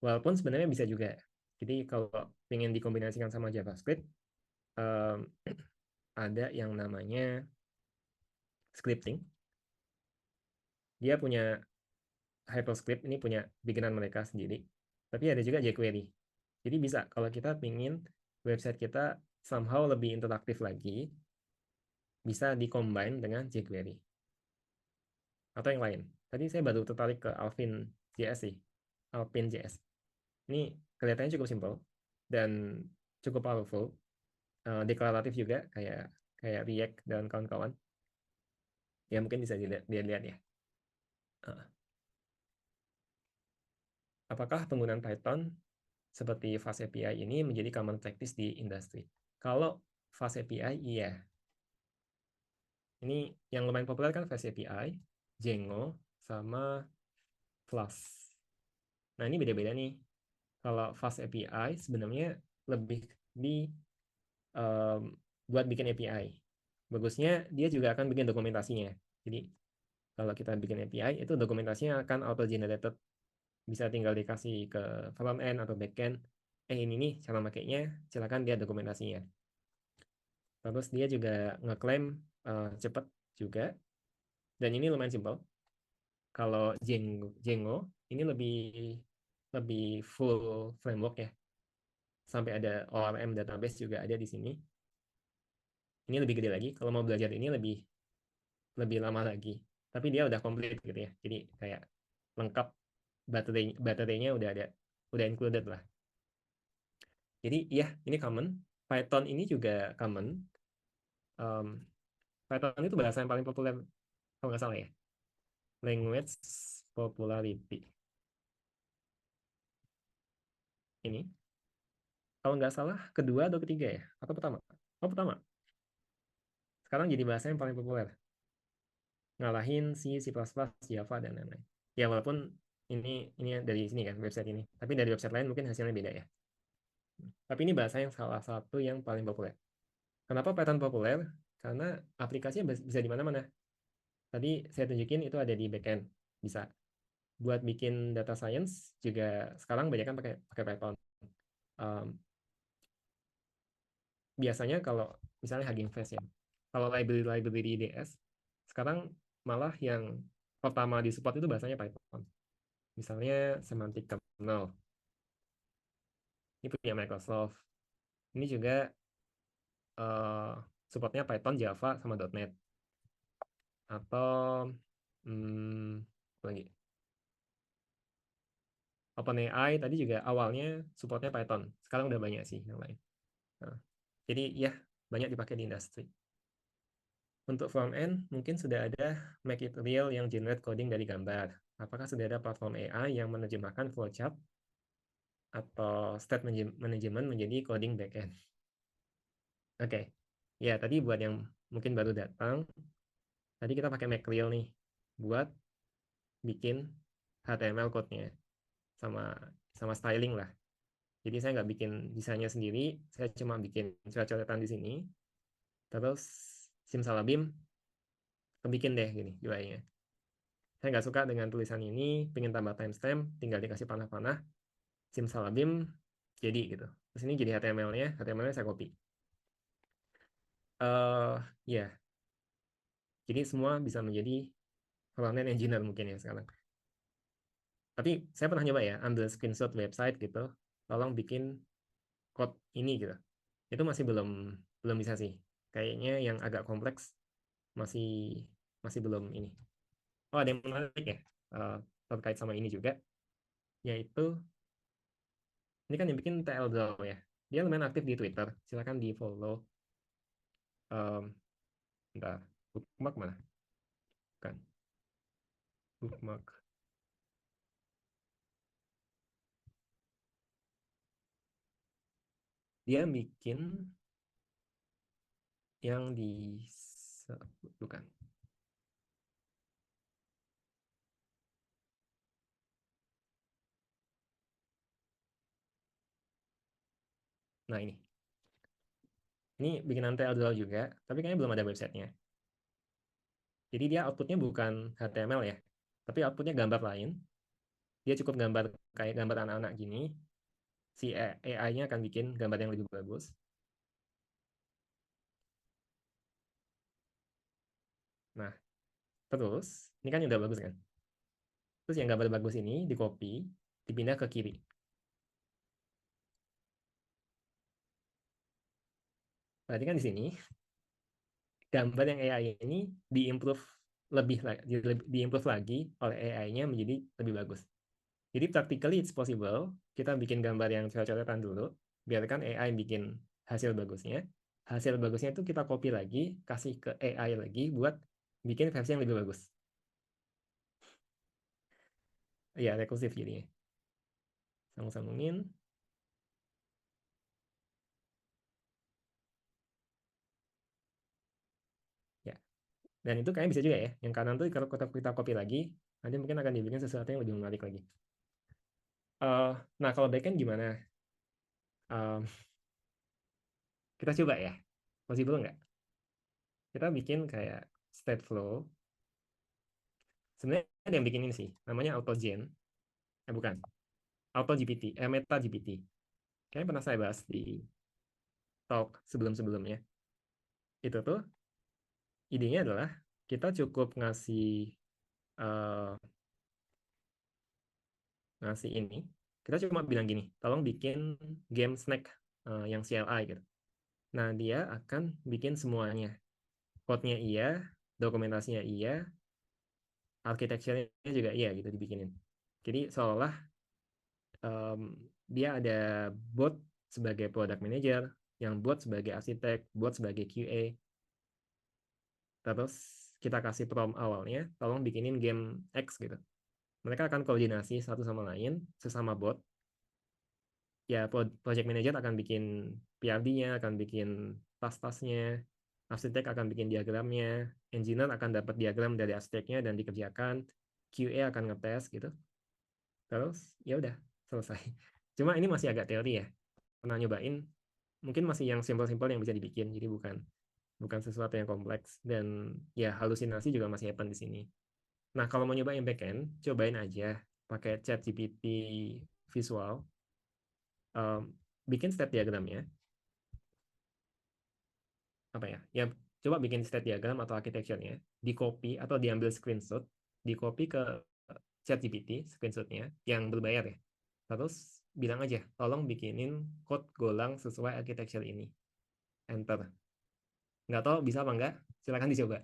S1: Walaupun sebenarnya bisa juga. Jadi kalau ingin dikombinasikan sama JavaScript, um, ada yang namanya scripting. Dia punya Hyperscript, ini punya bikinan mereka sendiri. Tapi ada juga jQuery. Jadi bisa kalau kita ingin website kita somehow lebih interaktif lagi, bisa di-combine dengan jQuery. Atau yang lain. Tadi saya baru tertarik ke Alpine JS sih. Alpine JS. Ini kelihatannya cukup simple dan cukup powerful. Deklaratif juga kayak React dan kawan-kawan. Ya mungkin bisa dilihat ya. Apakah penggunaan Python seperti Fast API ini menjadi common practice di industri? Kalau Fast API, iya. Ini yang lumayan populer kan Fast API, Django, sama Flask. Nah, ini beda-beda nih. Kalau Fast API sebenarnya lebih di buat bikin API. Bagusnya dia juga akan bikin dokumentasinya. Jadi kalau kita bikin API itu dokumentasinya akan auto generated, bisa tinggal dikasih ke front end atau back end. Ini nih cara makainya, silakan lihat dokumentasinya. Terus dia juga ngeklaim cepat juga, dan ini lumayan simple. Kalau Django ini lebih full framework ya, sampai ada ORM database juga ada di sini. Ini lebih gede lagi. Kalau mau belajar ini lebih lama lagi. Tapi dia udah komplit gitu ya. Jadi kayak lengkap, baterainya udah ada, udah included lah. Jadi ya ini common. Python ini juga common. Python itu bahasa yang paling populer kalau nggak salah ya. Language popularity. Ini kalau nggak salah kedua atau ketiga ya, atau pertama? Oh, pertama. Sekarang jadi bahasa yang paling populer, ngalahin C, C++, Java, dan lain-lain. Ya walaupun ini dari sini kan website ini, tapi dari website lain mungkin hasilnya beda ya. Tapi ini bahasa yang salah satu yang paling populer. Kenapa Python populer? Karena aplikasinya bisa di mana-mana. Tadi saya tunjukin itu ada di backend, bisa. Buat bikin data science juga sekarang banyak kan pakai Python. Um, Biasanya kalau misalnya Hugging Face ya, kalau library DS sekarang malah yang pertama di support itu bahasanya Python. Misalnya semantic kernel, ini punya Microsoft. Ini juga supportnya Python, Java, sama .NET. Atau lagi OpenAI tadi juga awalnya supportnya Python. Sekarang udah banyak sih yang lain. Nah, jadi ya banyak dipakai di industri. Untuk front end mungkin sudah ada Make It Real yang generate coding dari gambar. Apakah sudah ada platform AI yang menerjemahkan flowchart atau state management menjadi coding backend? Oke. Ya, tadi buat yang mungkin baru datang, tadi kita pakai Make Real nih buat bikin HTML code-nya sama sama styling lah. Jadi saya nggak bikin desainnya sendiri, saya cuma bikin coret-coretan di sini. Terus simsalabim, bikin deh gini UI-nya. Saya nggak suka dengan tulisan ini, pengen tambah timestamp, tinggal dikasih panah-panah, simsalabim, jadi gitu. Terus ini jadi HTML-nya saya copy. Ya, jadi semua bisa menjadi front-end engineer mungkin ya sekarang. Tapi saya pernah nyoba ya, ambil screenshot website gitu, tolong bikin code ini gitu. Itu masih belum belum bisa sih. Kayaknya yang agak kompleks masih masih belum ini. Oh, ada yang menarik ya, eh, terkait sama ini juga, yaitu ini kan yang bikin TL Draw ya. Dia lumayan aktif di Twitter. Silakan di follow. Um, Bentar, bookmark mana? Kan, bookmark. Dia bikin yang di bukan. Nah ini. Ini bikinan TL Draw juga, tapi kayaknya belum ada websitenya. Jadi dia outputnya bukan HTML ya, tapi outputnya gambar lain. Dia cukup gambar kayak gambar anak-anak gini. Si AI-nya akan bikin gambar yang lebih bagus. Nah, terus ini kan udah bagus kan? Terus yang gambar bagus ini di copy, dipindah ke kiri. Berarti kan di sini gambar yang AI ini diimprove lebih diimprove lagi oleh AI-nya menjadi lebih bagus. Jadi practically it's possible kita bikin gambar yang coret-coretan dulu, biarkan AI bikin hasil bagusnya. Hasil bagusnya itu kita copy lagi, kasih ke AI lagi buat bikin versi yang lebih bagus. Ya, rekursif jadinya. Sambung-sambungin. Ya. Dan itu kayaknya bisa juga ya. Yang kanan tuh kalau kita copy lagi, nanti mungkin akan dibikin sesuatu yang lebih menarik lagi. Nah, kalau backend gimana? Um, kita coba ya. Possible nggak? Kita bikin kayak state flow. Sebenarnya ada yang bikin ini sih. Namanya AutoGen. Bukan. AutoGPT. Meta GPT. Kayaknya pernah saya bahas di talk sebelum-sebelumnya. Itu tuh idenya adalah kita cukup uh, ngasih ini. Kita cuma bilang gini, tolong bikin game snack yang CLI gitu. Nah, dia akan bikin semuanya. Code-nya iya, dokumentasinya iya, architecture-nya juga iya gitu dibikinin. Jadi seolah dia ada bot sebagai product manager, yang bot sebagai arsitek, bot sebagai QA. Terus kita kasih prompt awalnya, tolong bikinin game X gitu. Mereka akan koordinasi satu sama lain, sesama bot. Ya, project manager akan bikin PRD-nya, akan bikin tas-tasnya, arsitek akan bikin diagramnya, engineer akan dapat diagram dari arsiteknya dan dikerjakan, QA akan ngetes gitu. Terus ya udah selesai. Cuma ini masih agak teori ya. Pernah nyobain, mungkin masih yang simple-simple yang bisa dibikin, jadi bukan bukan sesuatu yang kompleks dan ya halusinasi juga masih happen di sini. Nah, kalau mau nyobain backend, cobain aja pakai ChatGPT visual, bikin state diagramnya apa ya? Ya coba bikin state diagram atau architecture-nya, di copy atau diambil screenshot, di copy ke ChatGPT screenshotnya yang berbayar ya. Terus bilang aja, tolong bikinin code Golang sesuai architecture ini. Enter. Nggak tahu bisa apa enggak, silakan dicoba.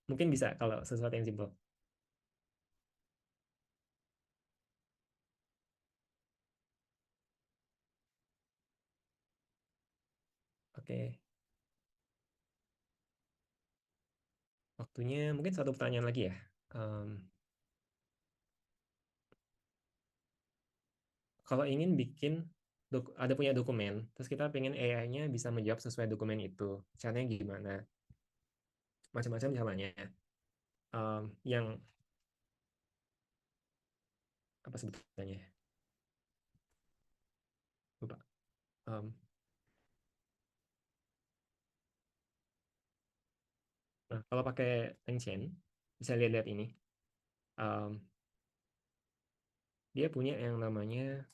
S1: Mungkin bisa kalau sesuatu yang simple. Oke, waktunya mungkin satu pertanyaan lagi ya. Um, Kalau ingin bikin ada punya dokumen, terus kita pengen AI-nya bisa menjawab sesuai dokumen itu, caranya gimana? Macam-macam caranya. Yang apa sebetulnya? Lupa. Um, nah, kalau pakai LangChain, bisa lihat-lihat ini. Um, Dia punya yang namanya,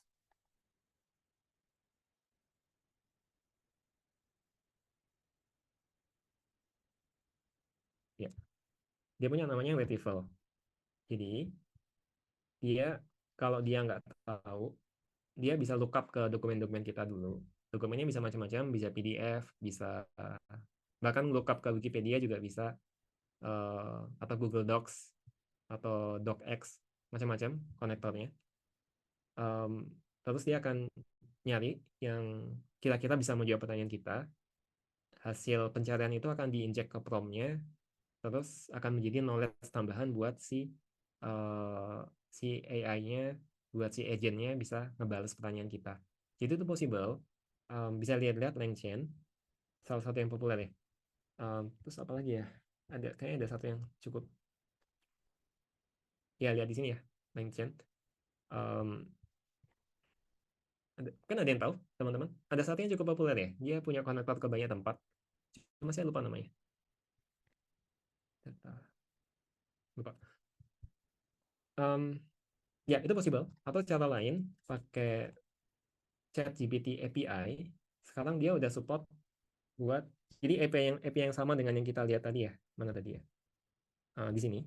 S1: ya, dia punya namanya Retrieval. Jadi dia kalau dia nggak tahu, dia bisa lookup ke dokumen-dokumen kita dulu. Dokumennya bisa macam-macam, bisa PDF, bisa bahkan lookup ke Wikipedia juga bisa, atau Google Docs atau DocX, macam-macam konektornya. Terus dia akan nyari yang kira-kira bisa menjawab pertanyaan kita. Hasil pencarian itu akan diinjek ke prompt-nya, terus akan menjadi knowledge tambahan buat si AI-nya, buat si agent-nya bisa ngebales pertanyaan kita. Jadi itu possible. Bisa lihat-lihat LangChain, salah satu yang populer ya. Terus apa lagi ya? Kayaknya ada satu yang cukup. Ya, lihat di sini ya, LangChain. Kan ada yang tahu, teman-teman? Ada satu yang cukup populer ya. Dia punya konektor ke banyak tempat. Cuma saya lupa namanya. Lupa. Ya, itu possible. Atau cara lain, pakai ChatGPT API. Sekarang dia udah support buat, jadi API yang sama dengan yang kita lihat tadi ya. Mana tadi ya? Di sini.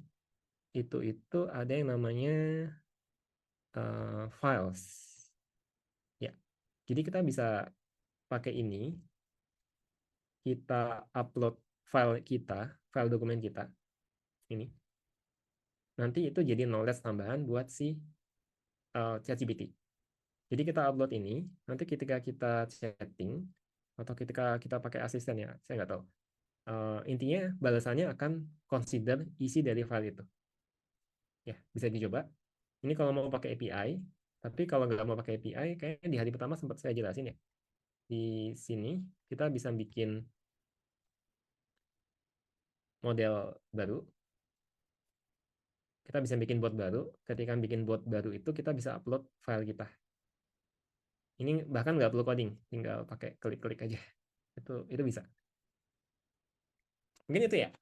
S1: Itu ada yang namanya files. Ya. Jadi kita bisa pakai ini, kita upload file dokumen kita. Ini. Nanti itu jadi knowledge tambahan buat si ChatGPT. Jadi kita upload ini, nanti ketika kita chatting, atau ketika kita pakai asisten ya, saya nggak tahu. Intinya balasannya akan consider isi dari file itu. Ya, bisa dicoba. Ini kalau mau pakai API, tapi kalau nggak mau pakai API, kayaknya di hari pertama sempat saya jelasin ya. Di sini kita bisa bikin model baru. Kita bisa bikin bot baru. Ketika bikin bot baru itu kita bisa upload file kita. Ini bahkan nggak perlu coding, tinggal pakai klik-klik aja. Itu bisa. Mungkin itu ya.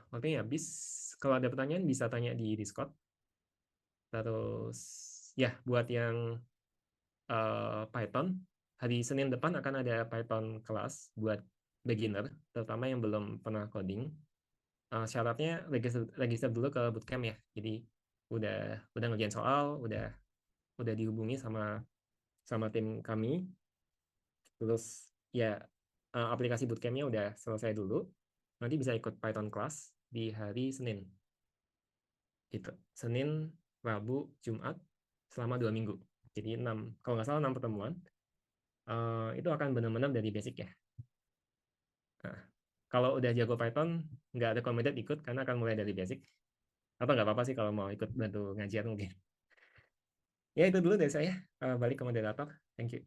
S1: Waktunya habis. Kalau ada pertanyaan bisa tanya di Discord. Terus ya buat yang Python, hari Senin depan akan ada Python kelas buat beginner, terutama yang belum pernah coding. Syaratnya register dulu ke bootcamp ya. Jadi udah ngerjain soal, udah dihubungi sama tim kami. Terus ya aplikasi bootcampnya udah selesai dulu. Nanti bisa ikut Python class di hari Senin. Itu Senin, Rabu, Jumat selama 2 minggu. Jadi 6, kalau nggak salah 6 pertemuan. Itu akan benar-benar dari basic ya. Nah, kalau udah jago Python, nggak recommended ikut karena akan mulai dari basic. Atau nggak apa-apa sih kalau mau ikut bantu ngajar mungkin. Ya itu dulu dari saya. Balik ke moderator. Thank you.